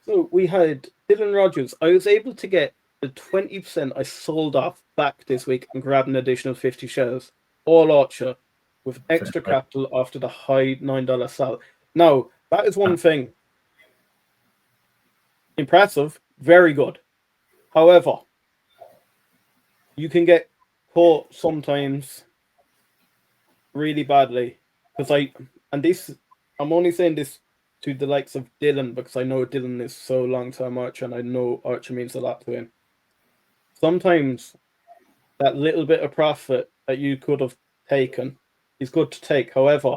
So we had Dylan Rogers. I was able to get the 20% I sold off back this week and grab an additional 50 shares, all Archer, with extra capital after the high $9 sell. Now, that is one thing. Impressive, very good. However, you can get caught sometimes really badly because I'm only saying this to the likes of Dylan because I know Dylan is so long-term Archer and I know Archer means a lot to him. Sometimes that little bit of profit that you could have taken is good to take. However,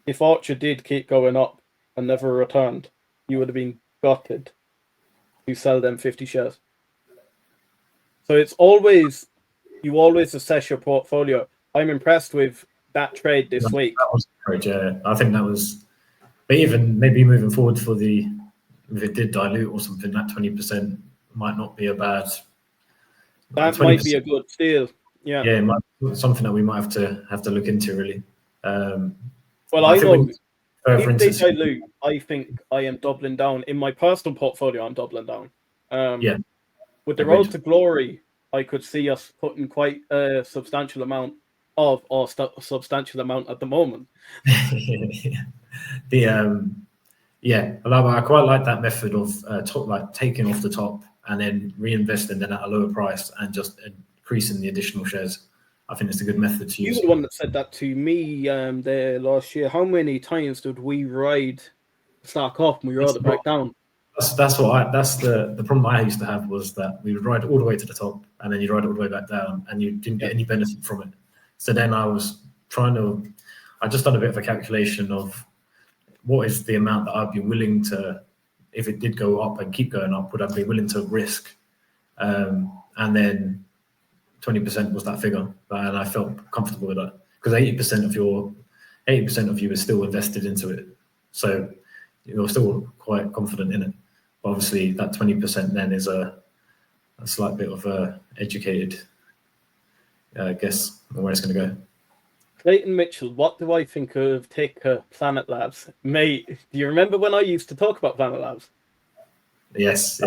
if Archer did keep going up and never returned, you would have been gutted to sell them 50 shares. So you always assess your portfolio. I'm impressed with that trade this week. That was great, yeah. I think that was, but even maybe moving forward if it did dilute or something, that 20% might not be a bad. That might be a good steal. Yeah. Yeah, it might be something that we might have to look into really. Well, I know if they dilute, I think I am doubling down. In my personal portfolio, I'm doubling down. Yeah. With the road to glory, I could see us putting quite a substantial amount substantial amount at the moment. I quite like that method of taking off the top and then reinvesting then at a lower price and just increasing the additional shares. I think it's a good method to use. You were the one that said that to me there last year. How many times did we ride the stock up and we rode it back down? That's the problem I used to have was that we would ride all the way to the top and then you'd ride all the way back down and you didn't get any benefit from it. So then I just done a bit of a calculation of what is the amount that I'd be willing to, if it did go up and keep going up, would I be willing to risk? And then 20% was that figure, and I felt comfortable with that because 80% of you is still invested into it, so you're still quite confident in it. But obviously, that 20% then is a slight bit of a educated guess on where it's going to go. Clayton Mitchell, what do I think of Planet Labs? Mate, do you remember when I used to talk about Planet Labs? Yes,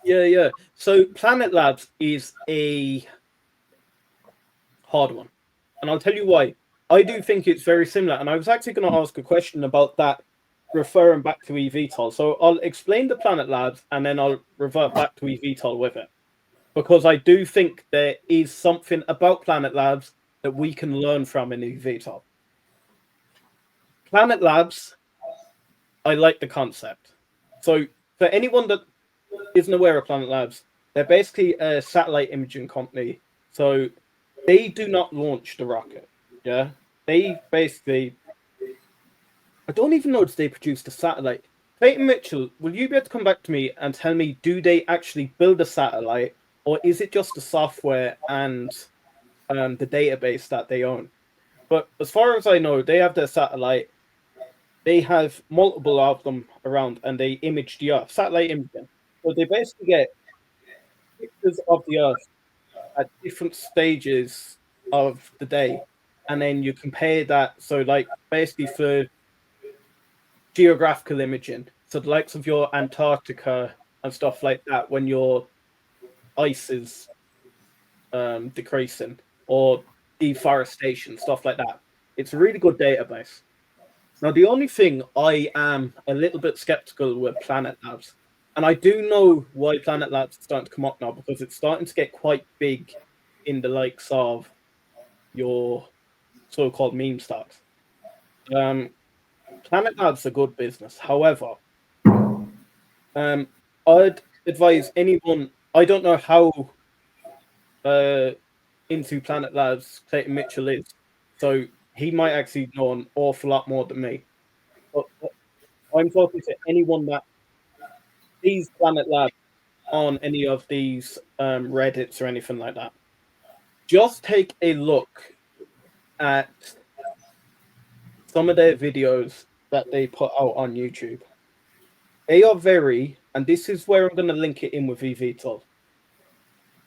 yeah. So Planet Labs is a hard one, and I'll tell you why. I do think it's very similar, and I was actually going to ask a question about that referring back to eVTOL. So I'll explain the Planet Labs and then I'll revert back to eVTOL with it. Because I do think there is something about Planet Labs that we can learn from in eVTOL. Planet Labs, I like the concept. So for anyone that isn't aware of Planet Labs, they're basically a satellite imaging company. So they do not launch the rocket. Yeah. They basically, I don't even know if they produce the satellite. Clayton Mitchell, will you be able to come back to me and tell me, do they actually build a satellite, or is it just the software and the database that they own? But as far as I know, they have their satellite. They have multiple of them around, and they image the Earth, satellite imaging. So they basically get pictures of the Earth at different stages of the day, and then you compare that. So, like, basically for geographical imaging, so the likes of your Antarctica and stuff like that, when your ice is decreasing, or deforestation, stuff like that. It's a really good database. Now, the only thing I am a little bit skeptical with Planet Labs, and I do know why Planet Labs is starting to come up now, because it's starting to get quite big in the likes of your so-called meme stocks. Planet Labs are good business. However, I'd advise anyone. I don't know how into Planet Labs Clayton Mitchell is, so he might actually know an awful lot more than me. But I'm talking to anyone that sees Planet Labs on any of these Reddits or anything like that. Just take a look at some of their videos that they put out on YouTube. They are very, and this is where I'm going to link it in with eVTOL.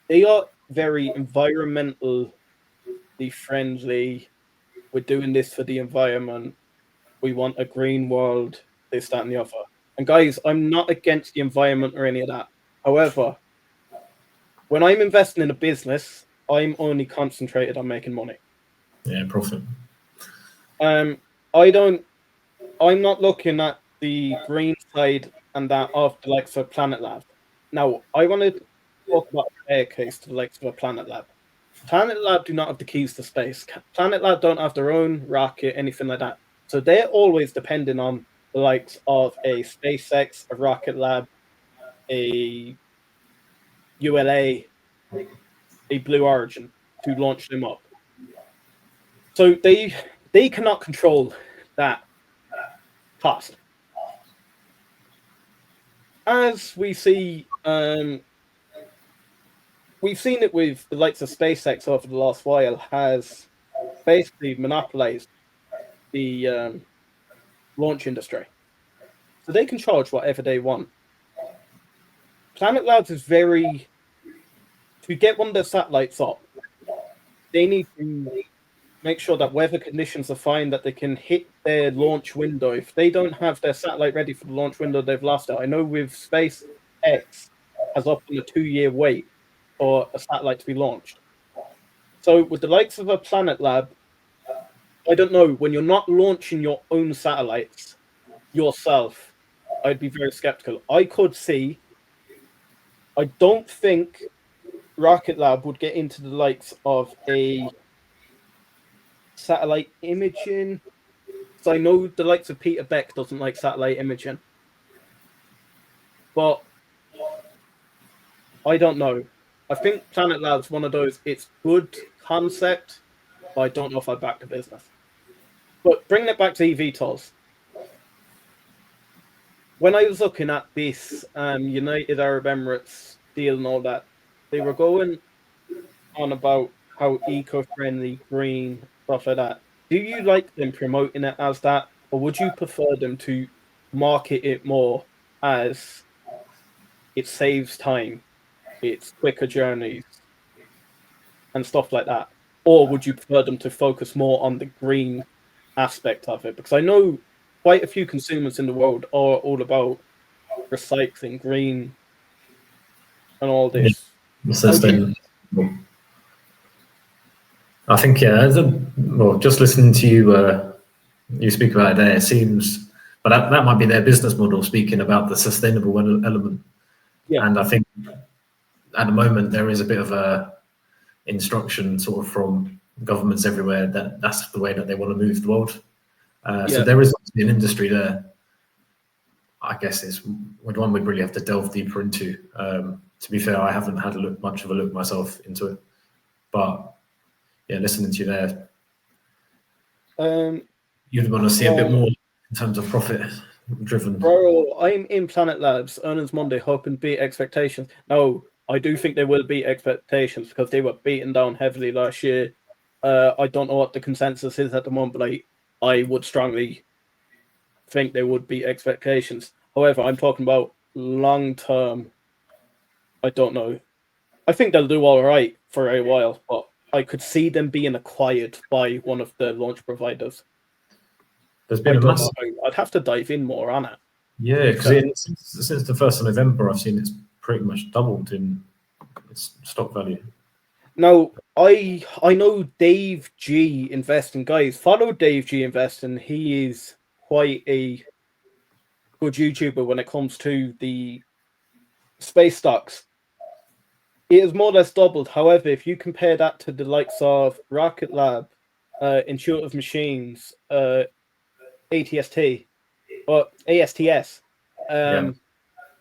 They are very environmentally friendly. We're doing this for the environment. We want a green world, this, that, and the other. And guys, I'm not against the environment or any of that. However, when I'm investing in a business, I'm only concentrated on making money. Yeah, profit. I'm not looking at the green side and that of the likes of Planet Lab. Now, I want to talk about a fair case to the likes of a Planet Lab. Planet Lab do not have the keys to space. Planet Lab don't have their own rocket, anything like that. So they're always depending on the likes of a SpaceX, a Rocket Lab, a ULA, a Blue Origin to launch them up. So they cannot control that cost. As we see, we've seen it with the likes of SpaceX over the last while, has basically monopolized the launch industry. So they can charge whatever they want. Planet Labs is to get one of their satellites up, they need to make sure that weather conditions are fine, that they can hit their launch window. If they don't have their satellite ready for the launch window, they've lost it. I know with SpaceX has up on a 2-year wait for a satellite to be launched. So with the likes of a Planet Lab, I don't know, when you're not launching your own satellites yourself, I'd be very skeptical. I don't think Rocket Lab would get into the likes of a satellite imaging. So I know the likes of Peter Beck doesn't like satellite imaging. But I don't know. I think Planet Lab's one of those, it's good concept, but I don't know if I back the business. But bringing it back to eVTOLs. When I was looking at this United Arab Emirates deal and all that, they were going on about how eco-friendly, green, stuff like that. Do you like them promoting it as that, or would you prefer them to market it more as it saves time, it's quicker journeys, and stuff like that? Or would you prefer them to focus more on the green aspect of it? Because I know quite a few consumers in the world are all about recycling, green, and all this. Sustainable. I think, yeah, just listening to you speak about it there, it seems But that might be their business model, speaking about the sustainable element. Yeah. And I think at the moment there is a bit of a instruction sort of from governments everywhere that that's the way that they want to move the world. So there is an industry there. I guess it's one we'd really have to delve deeper into. To be fair, I haven't had much of a look myself into it, but yeah, listening to you there, you'd want to see a bit more in terms of profit driven. Bro, I'm in Planet Labs, Earnings Monday, hoping to beat expectations. No, I do think they will beat expectations because they were beaten down heavily last year. I don't know what the consensus is at the moment, but I would strongly think they would beat expectations. However, I'm talking about long term. I don't know. I think they'll do all right for a while, but I could see them being acquired by one of the launch providers. There's been a massive... I'd have to dive in more on it. Yeah, because since the 1st of November, I've seen it's pretty much doubled in its stock value. Now, I know Dave G investing, guys. Follow Dave G investing. He is quite a good YouTuber when it comes to the space stocks. It has more or less doubled. However, if you compare that to the likes of Rocket Lab, Intuitive Machines, ATST, or ASTS,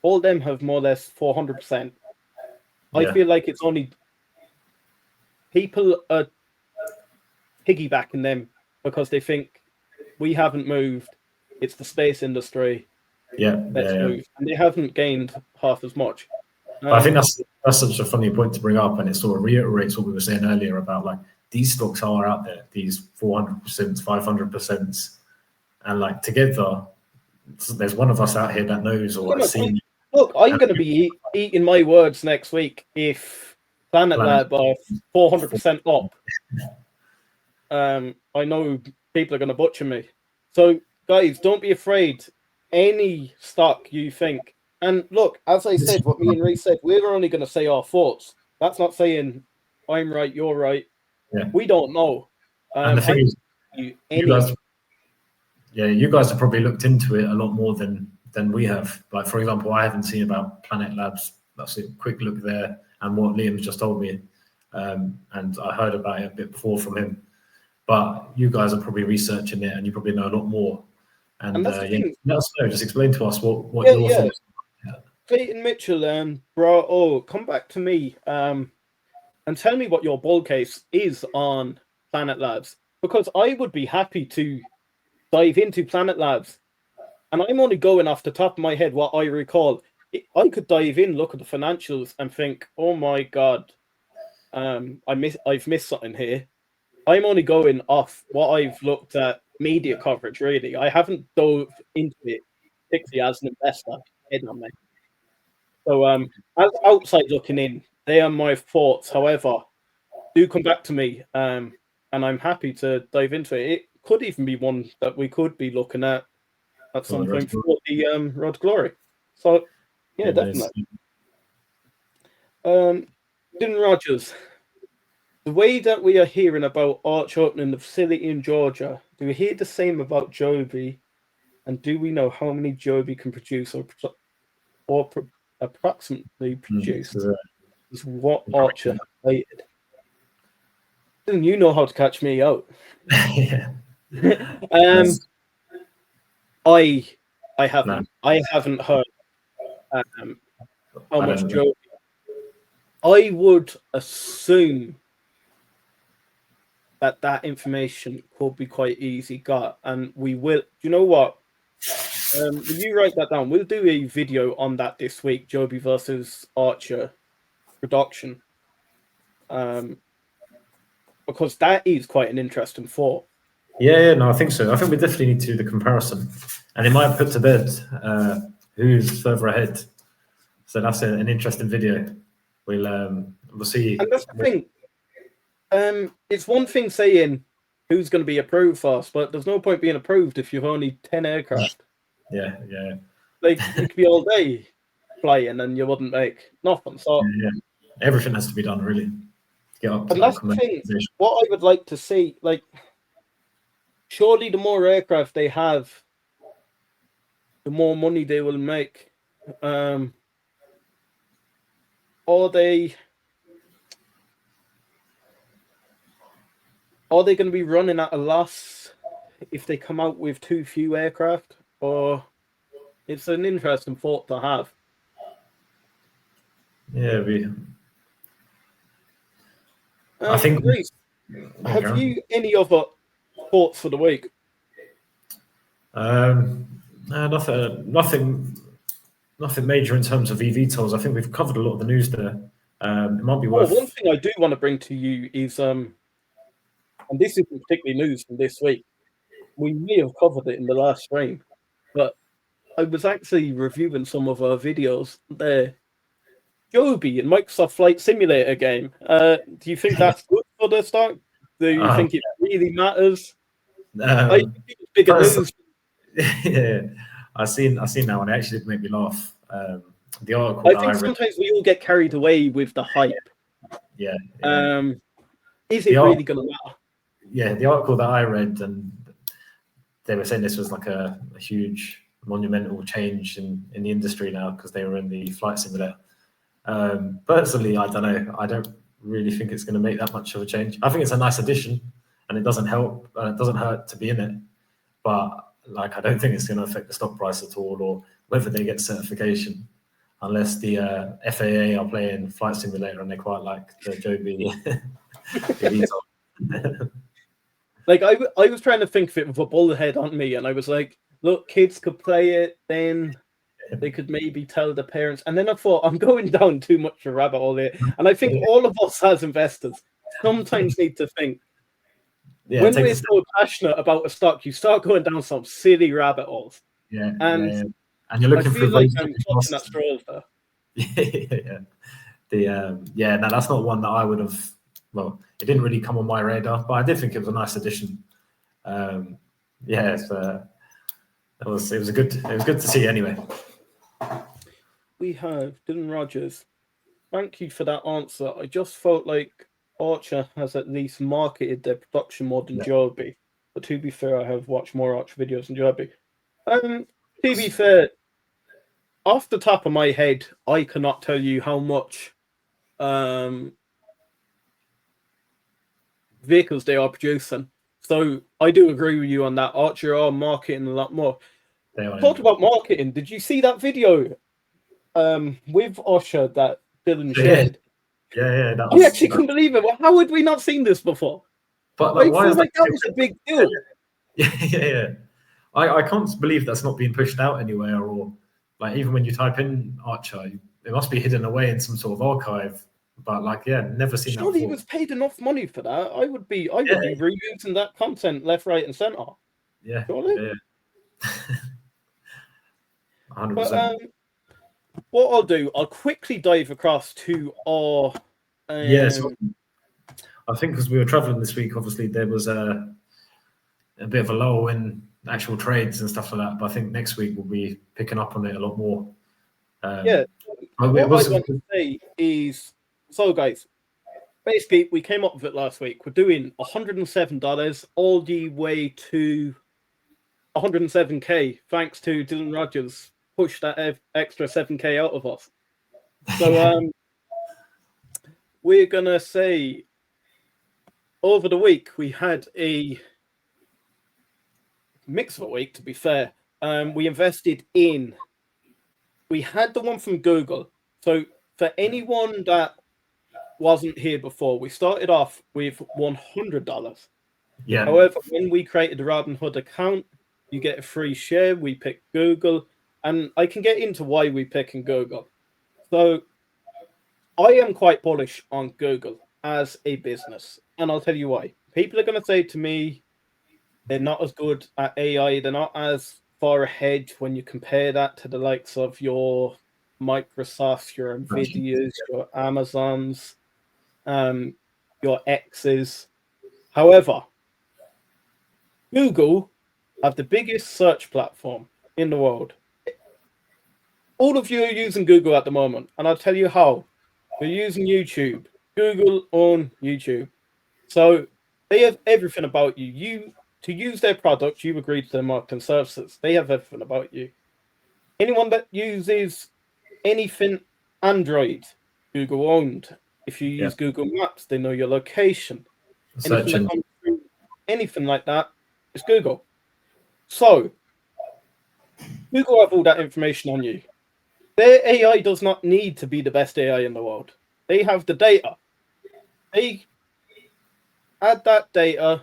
all of them have more or less 400%. I feel like it's only people are piggybacking them because they think we haven't moved. It's the space industry. Let's move. And they haven't gained half as much. I think that's such a funny point to bring up, and it sort of reiterates what we were saying earlier about like these stocks are out there, these 400%, 500%, and like together, there's one of us out here that knows or has seen. Look, I'm going to be eating my words next week if Planet Lab are 400% up. I know people are going to butcher me. So, guys, don't be afraid. Any stock you think. And look, as I said, what me and Reece said, we're only going to say our thoughts. That's not saying I'm right, you're right. Yeah. We don't know. And the thing is, you guys have probably looked into it a lot more than we have. Like, for example, I haven't seen about Planet Labs. That's a quick look there, and what Liam's just told me. And I heard about it a bit before from him. But you guys are probably researching it, and you probably know a lot more. And let us know. Just explain to us what your thoughts are. Clayton Mitchell, bro, come back to me and tell me what your bull case is on Planet Labs, because I would be happy to dive into Planet Labs, and I'm only going off the top of my head what I recall. I could dive in, look at the financials, and think, "Oh my god, I've missed something here." I'm only going off what I've looked at media coverage. Really, I haven't dove into it, particularly as an investor. So, as outside looking in, they are my thoughts. However, do come back to me, and I'm happy to dive into it. It could even be one that we could be looking at some point for the Road Glory. So, yeah, definitely. Dylan Rogers, the way that we are hearing about Arch opening the facility in Georgia, do we hear the same about Joby? And do we know how many Joby can produce or approximately produce? Is what Archer has stated. Dylan, you know how to catch me out. Yeah. I haven't. I haven't heard how much Joby. I would assume that information could be quite easy got, and we will. You know what? Will you write that down? We'll do a video on that this week, Joby versus Archer production, because that is quite an interesting thought. Yeah, no, I think so. I think we definitely need to do the comparison, and it might put to bed who's further ahead. So that's an interesting video. We'll see. And that's the thing. It's one thing saying who's going to be approved first, but there's no point being approved if you've only 10 aircraft. Yeah. Like, you could be all day flying and you wouldn't make nothing. So everything has to be done, really. Get up to and that's the thing. What I would like to see, like, surely the more aircraft they have, the more money they will make. Are they going to be running at a loss if they come out with too few aircraft? Or it's an interesting thought to have. Yeah, I think. Reece, have you any other thoughts for the week? No, nothing major in terms of eVTOLs. I think we've covered a lot of the news there. It might be worth. One thing I do want to bring to you is, and this isn't particularly news from this week. We may have covered it in the last stream, but I was actually reviewing some of our videos there. Joby and Microsoft Flight Simulator game. Do you think that's good for the start? Do you think it really matters? I think it's bigger news. Yeah, I seen that one. It actually did make me laugh. The article. I think sometimes we all get carried away with the hype. Yeah. Is it really going to matter? Yeah, the article that I read, and they were saying this was like a huge monumental change in the industry now because they were in the flight simulator. Personally, I don't know. I don't really think it's going to make that much of a change. I think it's a nice addition, and it doesn't help. It doesn't hurt to be in it, but I don't think it's going to affect the stock price at all, or whether they get certification, unless the FAA are playing flight simulator and they quite like the Joby. I was trying to think of it with a bullet head on me, and I was like, look, kids could play it, then they could maybe tell the parents. And then I thought, I'm going down too much a rabbit hole here. And I think all of us as investors sometimes need to think, when we're so passionate about a stock, you start going down some silly rabbit holes. Yeah. And you're looking for like I'm clutching at straws there. No, that's not one that I would have. Well, it didn't really come on my radar, but I did think it was a nice addition. It was good to see anyway. We have Dylan Rogers. Thank you for that answer. I just felt like Archer has at least marketed their production more than Joby. But to be fair, I have watched more Archer videos than Joby. To be fair, off the top of my head, I cannot tell you how much vehicles they are producing. So I do agree with you on that. Archer are marketing a lot more. Talk about marketing. Did you see that video with Archer that Dylan shared? Yeah. I actually couldn't believe it. How had we not seen this before? But I feel like that was a big deal. Yeah. I can't believe that's not being pushed out anywhere, or like even when you type in Archer, it must be hidden away in some sort of archive. But never seen that. Surely he was paid enough money for that. I would be reusing that content left, right, and center. Yeah. Surely? Yeah. 100%. But what I'll do, I'll quickly dive across to our. So I think because we were traveling this week, obviously there was a bit of a lull in actual trades and stuff like that. But I think next week we'll be picking up on it a lot more. What I want to say is, so guys, basically we came up with it last week. We're doing $107 all the way to 107k, thanks to Dylan Rogers push that extra 7k out of us. So we're gonna say over the week we had a mix of a week, to be fair. We invested in, we had the one from Google. So for anyone that wasn't here before, we started off with $100. Yeah. However, when we created the Robinhood account, you get a free share. We picked Google, and I can get into why we picking Google. So I am quite bullish on Google as a business, and I'll tell you why. People are going to say to me, they're not as good at AI. They're not as far ahead when you compare that to the likes of your Microsofts, your Nvidias, your Amazons, your X's. However, Google have the biggest search platform in the world. All of you are using Google at the moment, and I'll tell you how. We're using YouTube. Google on YouTube. So they have everything about you. To use their product, you agree to their marketing services. They have everything about you. anyone that uses anything Android, Google owned. If you use Google Maps, they know your location. Anything that Searching. comes through, anything like that, it's Google. So Google have all that information on you. Their AI does not need to be the best AI in the world. They have the data. They add that data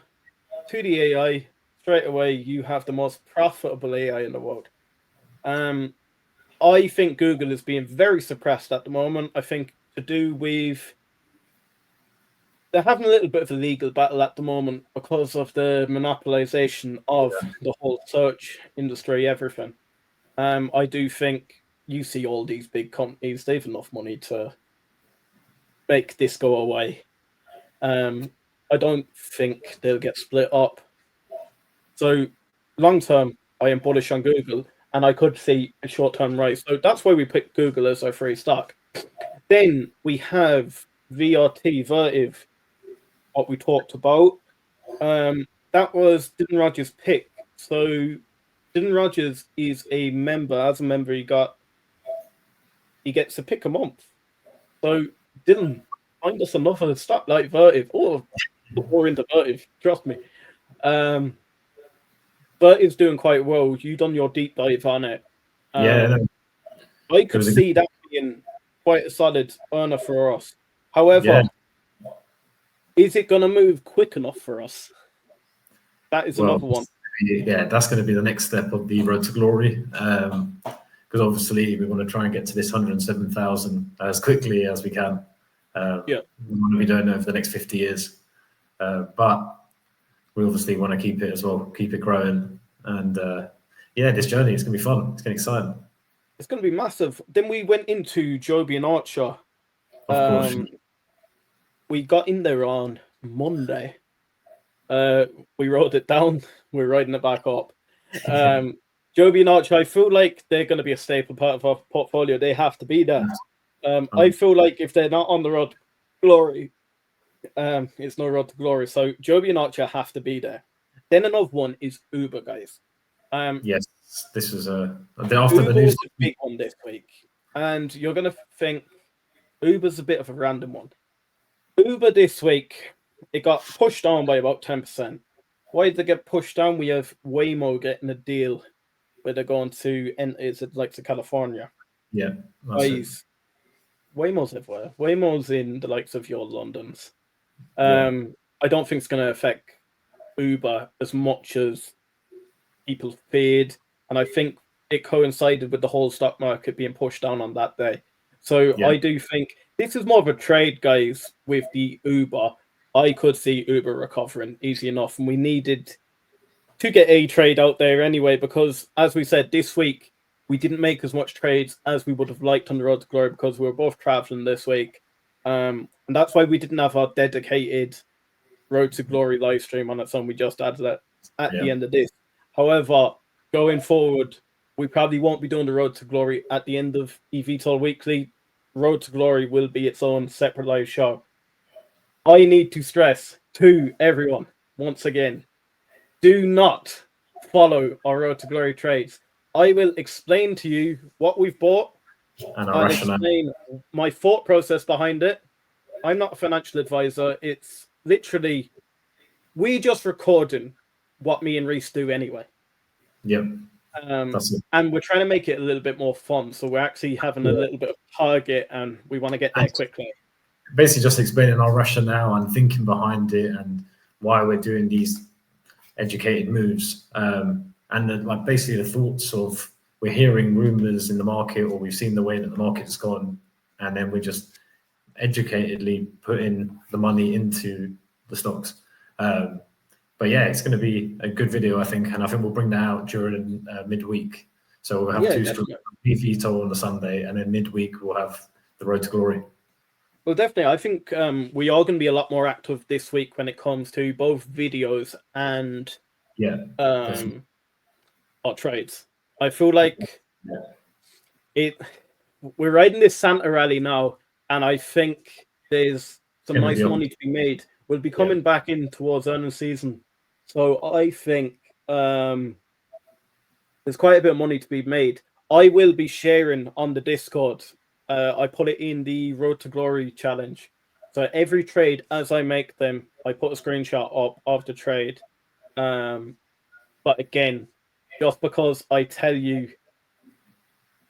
to the AI straight away. You have the most profitable AI in the world. I think Google is being very suppressed at the moment. I think to do with they're having a little bit of a legal battle at the moment because of the monopolization of the whole search industry, everything. I do think you see all these big companies, they've enough money to make this go away. I don't think they'll get split up. So long term, I am bullish on Google, and I could see a short term rise. So that's why we picked Google as our free stock. Then we have VRT, Vertiv, what we talked about. That was Dylan Rogers' pick. So Dylan Rogers is a member. As a member, he gets to pick a month. So Dylan, find us another stock like Vertiv. Oh, put more into Vertiv, trust me. Vertiv's doing quite well. You done your deep dive on it. I could see that being quite a solid earner for us. However, is it going to move quick enough for us? That is another one. Yeah, that's going to be the next step of the road to glory. Because obviously we want to try and get to this 107,000 as quickly as we can. We don't know for the next 50 years. But we obviously want to keep it as well, keep it growing. And this journey is going to be fun. It's going to be exciting. It's going to be massive. Then we went into Joby and Archer. Of course. We got in there on Monday. We wrote it down. We're writing it back up. Joby and Archer, I feel like they're going to be a staple part of our portfolio. They have to be there. I feel like if they're not on the road to glory, it's no road to glory. So Joby and Archer have to be there. Then another one is Uber, guys. Yes, this was after the news. A big one this week, and you're going to think Uber's a bit of a random one. Uber this week, it got pushed down by about 10%. Why did they get pushed down? We have Waymo getting a deal where they're going to enter to California. Yeah, guys, Waymo's everywhere. Waymo's in the likes of your Londons. I don't think it's going to affect Uber as much as people feared, and I think it coincided with the whole stock market being pushed down on that day. So I do think this is more of a trade, guys, with the Uber. I could see Uber recovering easy enough, and we needed to get a trade out there anyway, because as we said, this week we didn't make as much trades as we would have liked on the road to glory because we were both traveling this week. And that's why we didn't have our dedicated road to glory live stream on its own. We just added that at the end of this. However, going forward, we probably won't be doing the road to glory at the end of eVTOL Weekly. Road to Glory will be its own separate live show. I need to stress to everyone, once again, do not follow our Road to Glory trades. I will explain to you what we've bought and explain my thought process behind it. I'm not a financial advisor. It's literally, we just recording what me and Reese do anyway. Yep. And we're trying to make it a little bit more fun. So we're actually having a little bit of target and we want to get there quickly. Basically just explaining our rationale and thinking behind it and why we're doing these educated moves. And basically the thoughts of we're hearing rumors in the market or we've seen the way that the market's gone. And then we're just educatedly putting the money into the stocks. But yeah, it's going to be a good video, I think, and I think we'll bring that out during midweek. So we'll have two streams, eVTOL on the Sunday, and then midweek we'll have the Road to Glory. Well, definitely. I think we are going to be a lot more active this week when it comes to both videos and our trades. I feel like we're riding this Santa rally now, and I think there's some nice money to be made. We'll be coming back in towards earnings season. So I think there's quite a bit of money to be made. I will be sharing on the Discord. I put it in the Road to Glory challenge. So every trade, as I make them, I put a screenshot up of the trade. But again, just because I tell you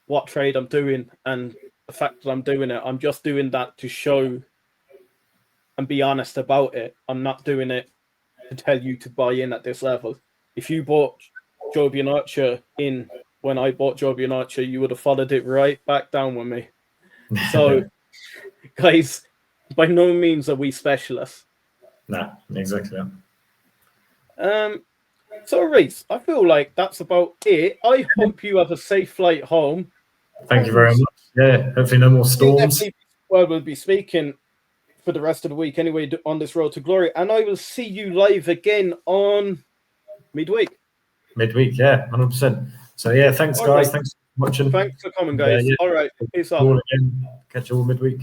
what trade I'm doing and the fact that I'm doing it, I'm just doing that to show and be honest about it. I'm not doing it to tell you to buy in at this level. If you bought Joby Aviation in when I bought Joby Aviation, you would have followed it right back down with me. So, guys, by no means are we specialists. Nah, exactly. So, Reese, I feel like that's about it. I hope you have a safe flight home. Thank you very much. Yeah, hopefully no more storms. Well, we'll be speaking for the rest of the week anyway on this Road to Glory, and I will see you live again on midweek. Midweek, yeah, 100%. So yeah, thanks guys. Thanks for watching. Thanks for coming, guys. Yeah. All right, peace out. Catch you all midweek.